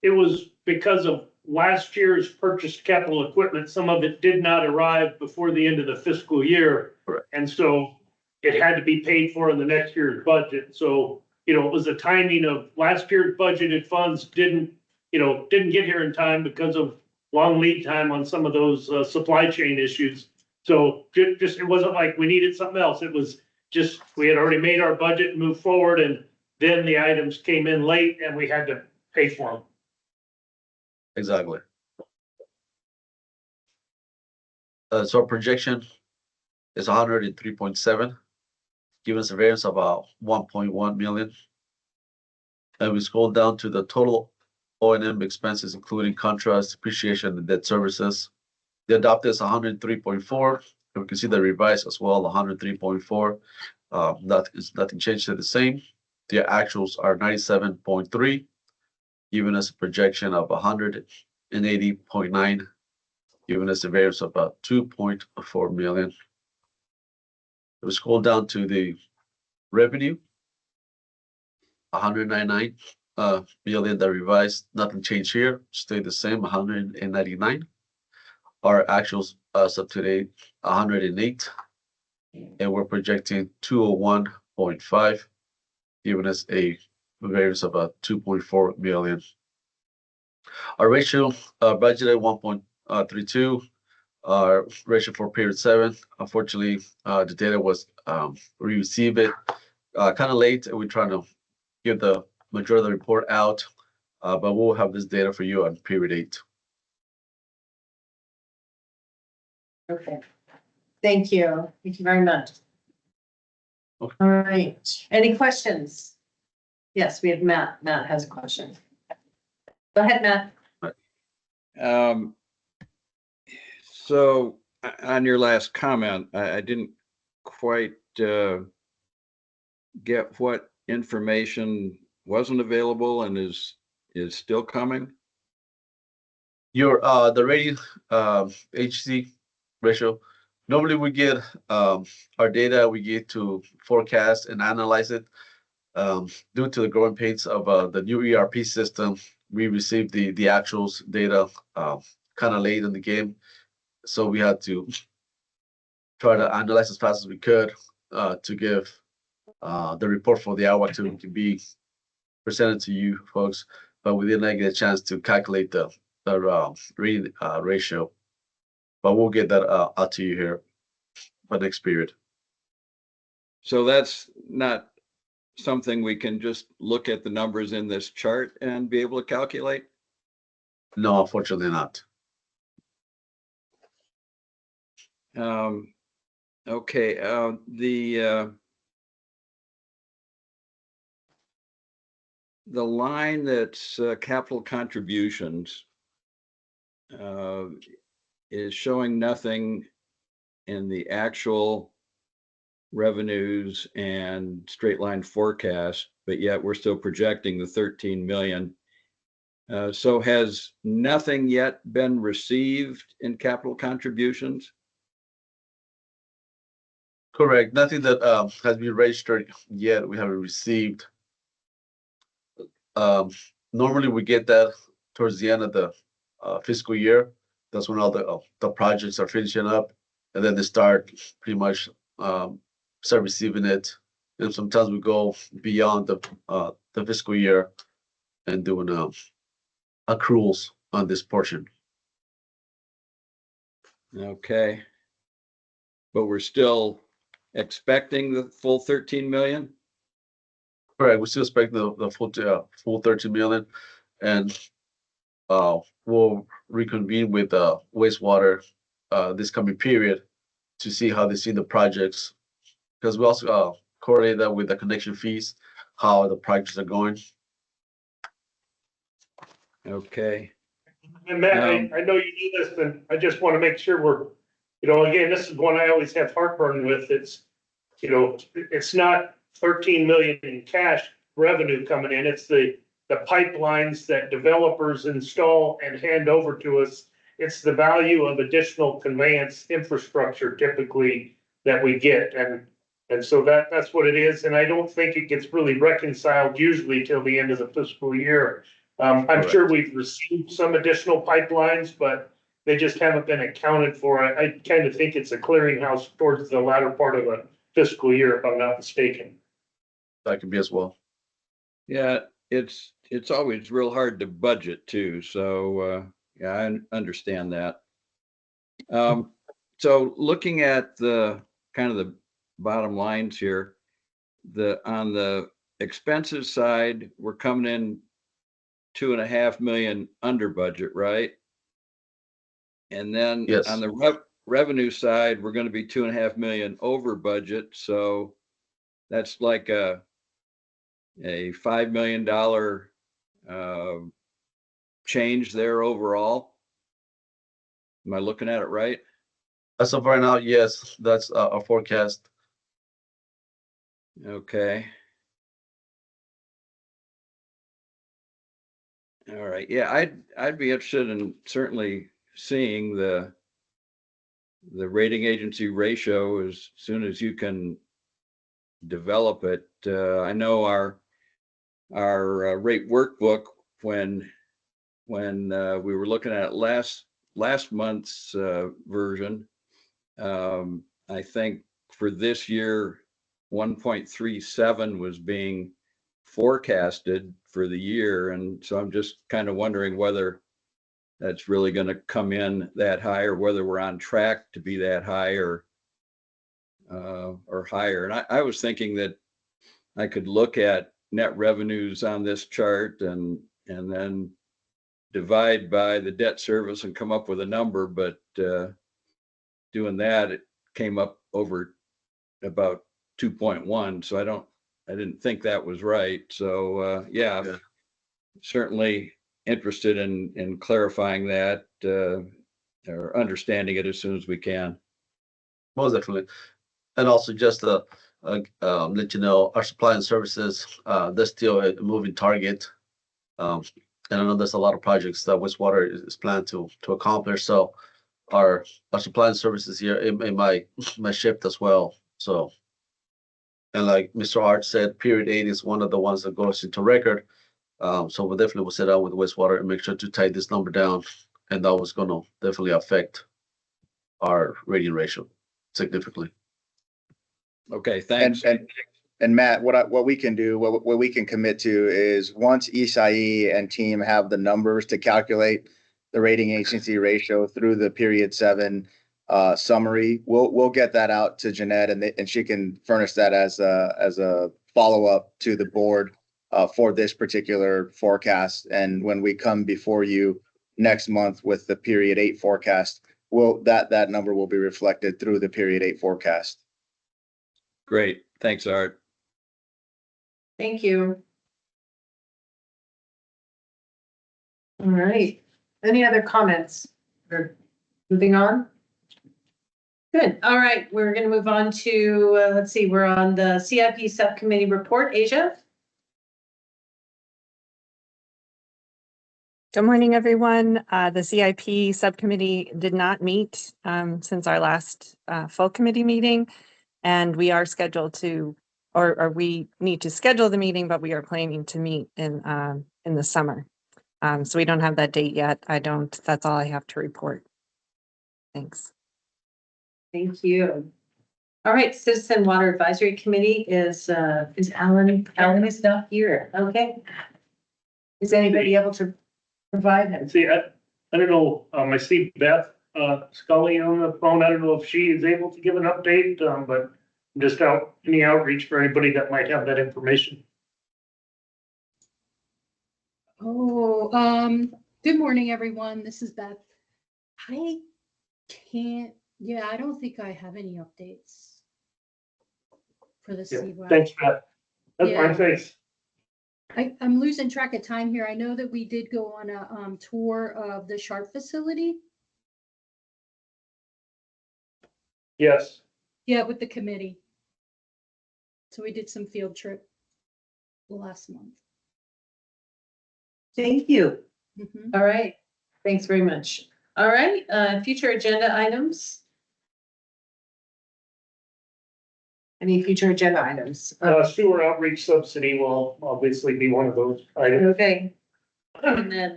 It was because of last year's purchased capital equipment. Some of it did not arrive before the end of the fiscal year. Correct. And so it had to be paid for in the next year's budget. So, it was a timing of last year's budgeted funds didn't get here in time because of long lead time on some of those supply chain issues. So just, it wasn't like we needed something else. It was just, we had already made our budget and moved forward, and then the items came in late and we had to pay for them. Exactly. So our projection is 103.7, giving us a variance of about 1.1 million. And we scroll down to the total O&M expenses, including contrast, depreciation, and debt services. The adopted is 103.4. And we can see the revised as well, 103.4. Nothing changed to the same. The actuals are 97.3, giving us a projection of 180.9, giving us a variance of about 2.4 million. We scroll down to the revenue, 199 million, the revised, nothing changed here, stayed the same, 199. Our actuals as of today, 108, and we're projecting 201.5, giving us a variance of about 2.4 million. Our ratio budgeted 1.32. Our ratio for period 7, unfortunately, the data was we received it kind of late, and we're trying to give the majority of the report out, but we'll have this data for you on period 8. Okay. Thank you. Thank you very much. Okay. All right. Any questions? Yes, we have Matt. Matt has a question. Go ahead, Matt. So on your last comment, I didn't quite get what information wasn't available and is still coming. Your the rating HC ratio. Normally we get our data we get to forecast and analyze it. Due to the growing pains of the new ERP system, we received the actuals data kind of late in the game. So we had to try to analyze as fast as we could to give the report for the RWRAC to be presented to you folks, but we did not get a chance to calculate the reading ratio. But we'll get that out to you here for next period. So that's not something we can just look at the numbers in this chart and be able to calculate? No, unfortunately not. Okay, the line that's capital contributions is showing nothing in the actual revenues and straight line forecast, but yet we're still projecting the 13 million. So has nothing yet been received in capital contributions? Correct. Nothing that has been registered yet. We haven't received. Normally we get that towards the end of the fiscal year. That's when all the projects are finishing up, and then they start pretty much start receiving it. And sometimes we go beyond the fiscal year and doing accruals on this portion. Okay. But we're still expecting the full 13 million? Correct. We still expect the full 13 million, and we'll reconvene with wastewater this coming period to see how they see the projects, because we also correlate that with the connection fees, how the projects are going. Okay. And Matt, I know you do this, and I just want to make sure we're, again, this is one I always have heartburn with. It's, it's not 13 million in cash revenue coming in. It's the pipelines that developers install and hand over to us. It's the value of additional conveyance infrastructure typically that we get. And so that's what it is. And I don't think it gets really reconciled usually till the end of the fiscal year. I'm sure we've received some additional pipelines, but they just haven't been accounted for. I kind of think it's a clearinghouse towards the latter part of the fiscal year, if I'm not mistaken. That could be as well. Yeah, it's always real hard to budget too. So yeah, I understand that. So looking at the kind of the bottom lines here, on the expenses side, we're coming in 2.5 million under budget, right? And then yes, on the revenue side, we're going to be 2.5 million over budget. So that's like a $5 million change there overall. Am I looking at it right? As of right now, yes, that's our forecast. Okay. All right. Yeah, I'd be interested in certainly seeing the rating agency ratio as soon as you can develop it. I know our rate workbook, when we were looking at last month's version, I think for this year 1.37 was being forecasted for the year, and so I'm just kind of wondering whether that's really going to come in that high, or whether we're on track to be that high or higher. And I was thinking that I could look at net revenues on this chart and then divide by the debt service and come up with a number, but doing that, it came up over about 2.1. So I didn't think that was right. So yeah, certainly interested in clarifying that or understanding it as soon as we can. Most definitely. And also just to let you know, our supply and services, there's still a moving target. And I know there's a lot of projects that wastewater is planned to accomplish. So our supply and services here, it might shift as well. So, and like Mr. Art said, period 8 is one of the ones that goes into record. So we definitely will sit down with wastewater and make sure to tie this number down. And that was going to definitely affect our rating ratio significantly. Okay, thanks. And and Matt, what we can do, what we can commit to is once Isai and team have the numbers to calculate the rating agency ratio through the period 7 summary, we'll get that out to Jeanette and she can furnish that as a follow-up to the board for this particular forecast. And when we come before you next month with the period 8 forecast, that number will be reflected through the period 8 forecast. Great. Thanks, Art. Thank you. All right. Any other comments? Or moving on? Good. All right. We're going to move on to, let's see, we're on the CIP subcommittee report. Asia? Good morning, everyone. The CIP subcommittee did not meet since our last full committee meeting, and we are scheduled to, or we need to schedule the meeting, but we are planning to meet in the summer. So we don't have that date yet. That's all I have to report. Thanks. Thank you. All right, Citizen Water Advisory Committee is Alan? Alan is not here. Okay. Is anybody able to provide him? See, I don't know, I see Beth Scully on the phone. I don't know if she is able to give an update, but just any outreach for anybody that might have that information. Oh, good morning, everyone. This is Beth. I don't think I have any updates for the CWAC. Thanks, Beth. That's fine, thanks. I'm losing track of time here. I know that we did go on a tour of the Sharp facility. Yes. Yeah, with the committee. So we did some field trip last month. Thank you. Mhm. All right. Thanks very much. All right, future agenda items. Any future agenda items? Sewer outreach subsidy will obviously be one of those items. Okay. And then,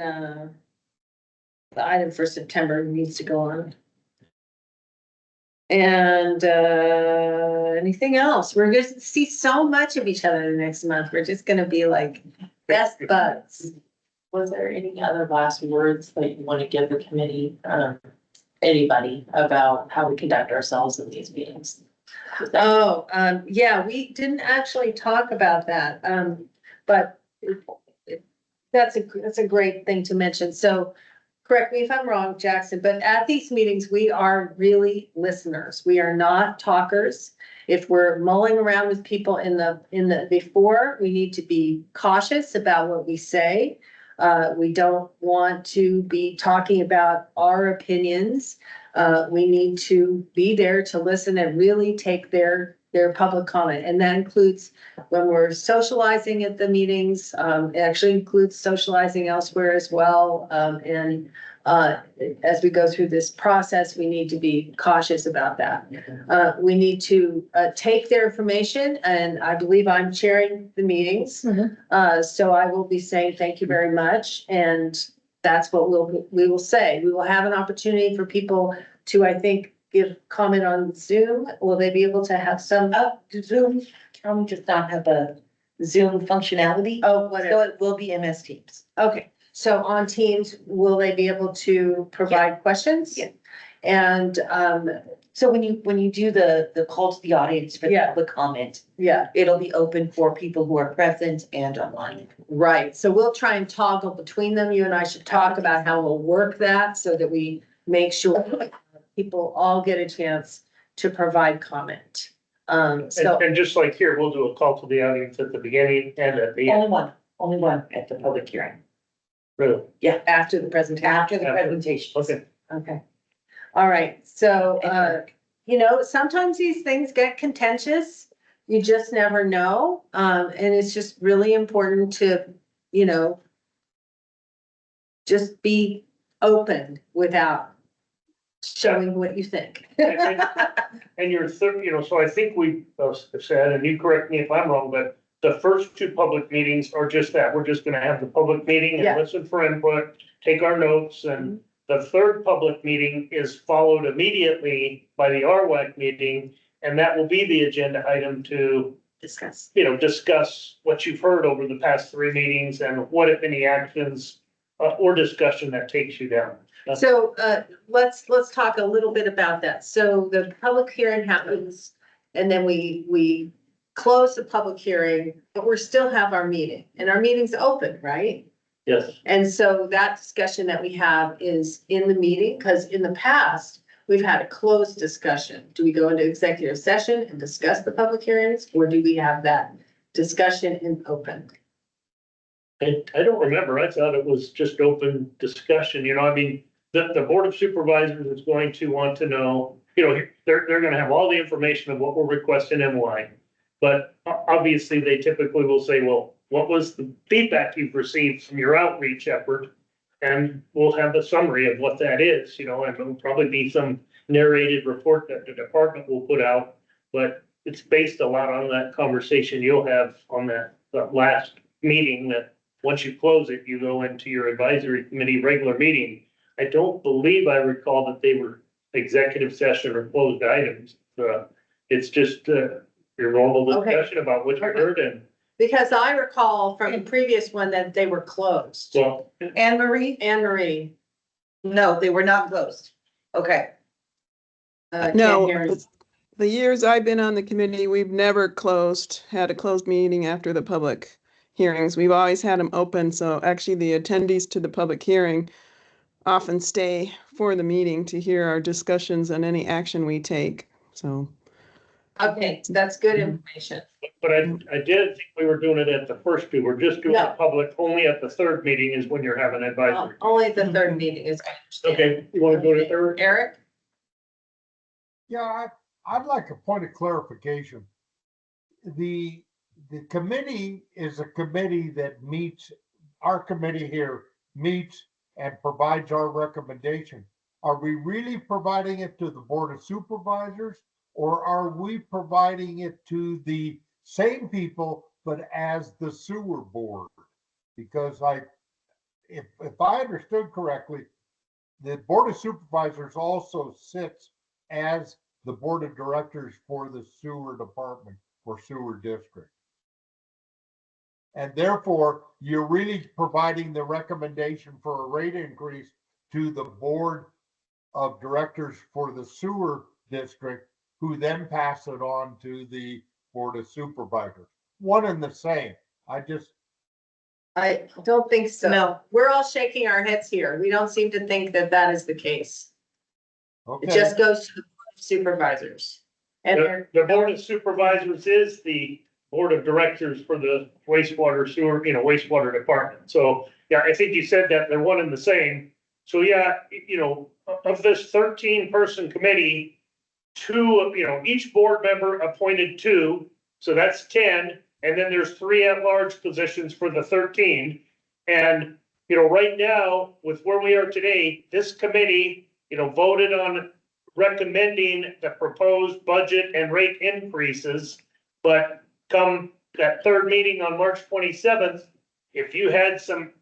the item for September needs to go on. And, anything else? We're going to see so much of each other the next month. We're just gonna be like best buds. Was there any other last words that you want to give the committee, anybody about how we conduct ourselves in these meetings? Oh, yeah, we didn't actually talk about that, but that's a great thing to mention. So correct me if I'm wrong, Jackson, but at these meetings, we are really listeners. We are not talkers. If we're mulling around with people before, we need to be cautious about what we say. We don't want to be talking about our opinions. We need to be there to listen and really take their public comment. And that includes when we're socializing at the meetings, it actually includes socializing elsewhere as well. And as we go through this process, we need to be cautious about that. We need to take their information, and I believe I'm chairing the meetings. So I will be saying thank you very much, and that's what we will say. We will have an opportunity for people to, I think, give comment on Zoom. Will they be able to have some Zoom, can we just not have a Zoom functionality? Oh, So whatever. it will be MS Teams. Okay, so on Teams, will they be able to provide questions? Yeah. And, So when you do the call to the audience for the Yeah. public comment, yeah, it'll be open for people who are present and online. right. So we'll try and toggle between them. You and I should talk about how we'll work that so that we make sure people all get a chance to provide comment. So, And just like here, we'll do a call to the audience at the beginning and at the end. Only one at the public hearing, Really? after the presentation. after the After. presentation. Okay. Okay. All right. So, sometimes these things get contentious. You just never know. And it's just really important to, just be open without showing what you think. And your third, so I think we said, and you correct me if I'm wrong, but the first 2 public meetings are just that. We're just gonna have the public meeting Yeah. and listen for input, take our notes, and the third public meeting is followed immediately by the RWAC meeting, and that will be the agenda item to Discuss. discuss what you've heard over the past 3 meetings and what, if any, actions or discussion that takes you down. So, let's talk a little bit about that. So the public hearing happens and then we close the public hearing, but we still have our meeting and our meeting's open, right? Yes. And so that discussion that we have is in the meeting, because in the past, we've had a closed discussion. Do we go into executive session and discuss the public hearings, or do we have that discussion in open? I don't remember. I thought it was just open discussion, I mean, the Board of Supervisors is going to want to know, they're gonna have all the information of what we're requesting and why. But obviously, they typically will say, well, what was the feedback you've received from your outreach effort? And we'll have a summary of what that is, and it'll probably be some narrated report that the department will put out. But it's based a lot on that conversation you'll have on that last meeting, that once you close it, you go into your advisory committee regular meeting. I don't believe I recall that they were executive session or closed items. It's just your normal discussion about what you heard and. Because I recall from the previous one that they were closed. Well, Anne Marie? Anne Marie. No, they were not closed. Okay. No, Can't hear. the years I've been on the committee, we've never had a closed meeting after the public hearings. We've always had them open, so actually the attendees to the public hearing often stay for the meeting to hear our discussions and any action we take, so. Okay, that's good information. but I did think we were doing it at the first two. We're just doing it public, only at the third meeting is when you're having advisory. Only the third meeting is. I understand. Okay, you wanna go to third? Eric? Yeah, I'd like a point of clarification. The committee is a committee that meets, our committee here meets and provides our recommendation. Are we really providing it to the Board of Supervisors, or are we providing it to the same people, but as the sewer board? Because if I understood correctly, the Board of Supervisors also sits as the Board of Directors for the sewer department or sewer district. And therefore, you're really providing the recommendation for a rate increase to the Board of Directors for the sewer district, who then pass it on to the Board of Supervisors. One and the same. I don't think so. No. We're all shaking our heads here. We don't seem to think that that is the case. It okay. just goes to the Board of Supervisors. And The Board of Supervisors is the Board of Directors for the wastewater sewer, wastewater department. So, yeah, I think you said that they're one and the same. So, yeah, of this 13-person committee, each board member appointed 2, so that's 10. And then there's 3 at-large positions for the 13. And, right now, with where we are today, this committee, voted on recommending the proposed budget and rate increases. But come that third meeting on March 27th, if you had some,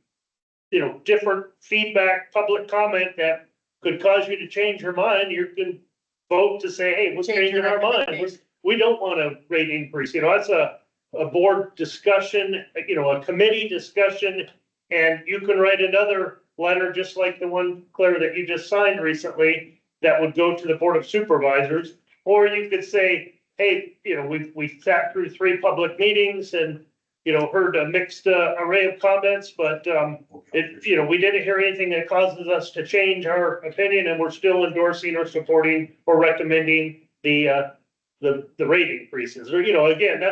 different feedback, public comment that could cause you to change your mind, you can vote to say, hey, we're changing our mind. We don't want a rate increase. That's a board discussion, a committee discussion, and you can write another letter, just like the one, Claire, that you just signed recently, that would go to the Board of Supervisors. Or you could say, hey, we sat through 3 public meetings and, heard a mixed array of comments, but we didn't hear anything that causes us to change our opinion, and we're still endorsing or supporting or recommending the rate increases. Or, again,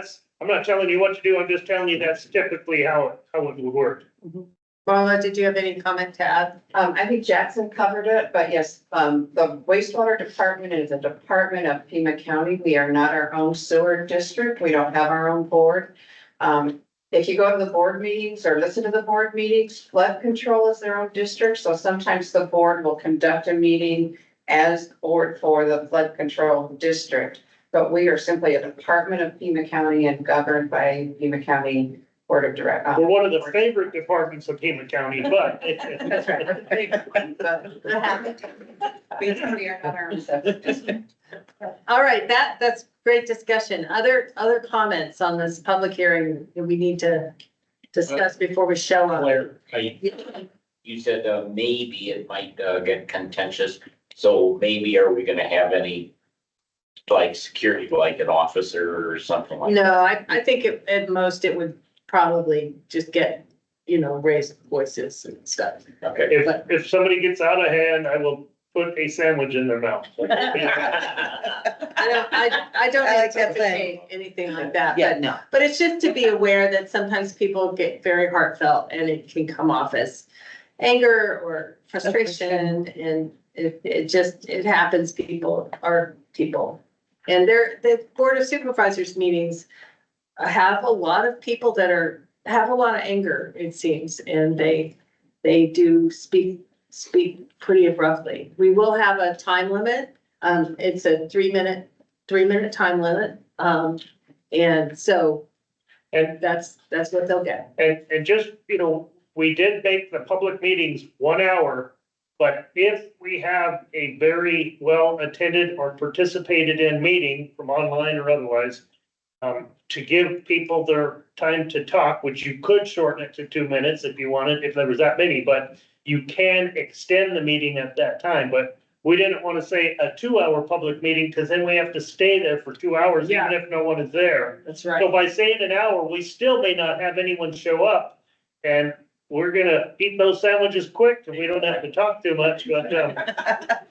I'm not telling you what to do. I'm just telling you that's typically how it would work. Marla, did you have any comment to add? I think Jackson covered it, but yes, the wastewater department is a department of Pima County. We are not our own sewer district. We don't have our own board. If you go to the board meetings or listen to the board meetings, flood control is their own district. So sometimes the board will conduct a meeting as board for the flood control district. But we are simply a department of Pima County and governed by Pima County Board of Directors. We're one of the favorite departments of Pima County, but. That's right. We are not our own separate district. All right, that's great discussion. Other comments on this public hearing that we need to discuss before we show up? Claire, you said maybe it might get contentious, so maybe are we gonna have any like security, like an officer or something like that? No, I think at most it would probably just get, raised voices and stuff. Okay. If somebody gets out of hand, I will put a sandwich in their mouth. I don't I like that anticipate anything like that. Yeah, but- no. But it's just to be aware that sometimes people get very heartfelt and it can come off as anger or frustration, and it happens. People are people. And the Board of Supervisors meetings have a lot of people that have a lot of anger, it seems, and they do speak pretty abruptly. We will have a time limit. It's a 3-minute time limit. And so, and that's what they'll get. And just, we did make the public meetings 1 hour, but if we have a very well attended or participated in meeting from online or otherwise, to give people their time to talk, which you could shorten it to 2 minutes if you wanted, if there was that many, but you can extend the meeting at that time. But we didn't want to say a 2-hour public meeting, because then we have to stay there for 2 hours, even if no one is there. That's right. So by saying an hour, we still may not have anyone show up, and we're gonna eat those sandwiches quick, and we don't have to talk too much,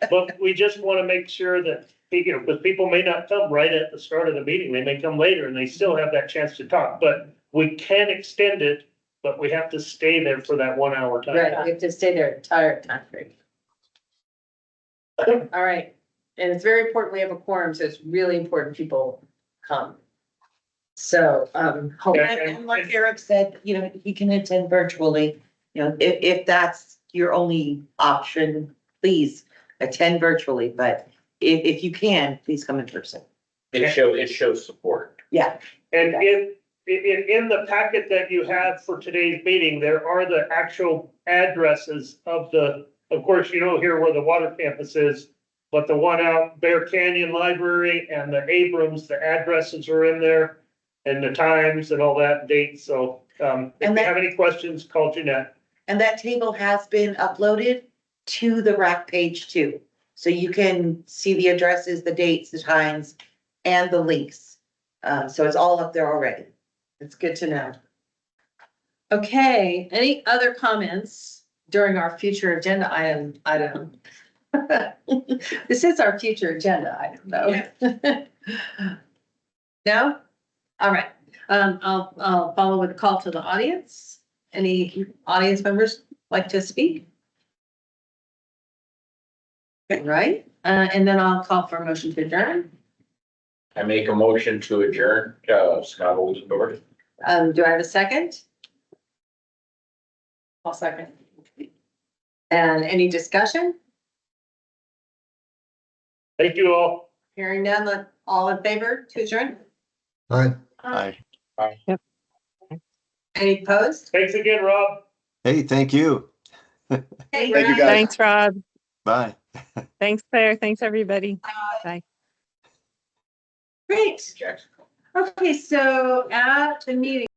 but we just want to make sure that, because people may not come right at the start of the meeting, they may come later, and they still have that chance to talk, but we can extend it, but we have to stay there for that 1 hour time. Right, we have to stay there entire time frame. All right, and it's very important we have a quorum, so it's really important people come. So, hope. And like Eric said, he can attend virtually, if that's your only option, please attend virtually, but if you can, please come in person. It shows support. Yeah. And in the packet that you have for today's meeting, there are the actual addresses of course, here where the water campus is, but the one out Bear Canyon Library and the Abrams, the addresses are in there, and the times and all that, dates. So, if you have any questions, call Jeanette. And that table has been uploaded to the RAC page too. So you can see the addresses, the dates, the times, and the links. So it's all up there already. It's good to know. Okay, any other comments during our future agenda item? This is our future agenda item, though. No? All right, I'll follow with a call to the audience. Any audience members like to speak? Right, and then I'll call for a motion to adjourn. I make a motion to adjourn, Scott Oldendorf. Do I have a second? I'll second. And any discussion? Thank you all. Hearing none, all in favor to adjourn? Aye. Any opposed? Thanks again, Rob. Hey, thank you. Hey, Thank you, Ryan. guys. Thanks, Rob. Bye. Thanks, Claire. Thanks, everybody. Bye. Great. Jackson. Okay, so at the meeting.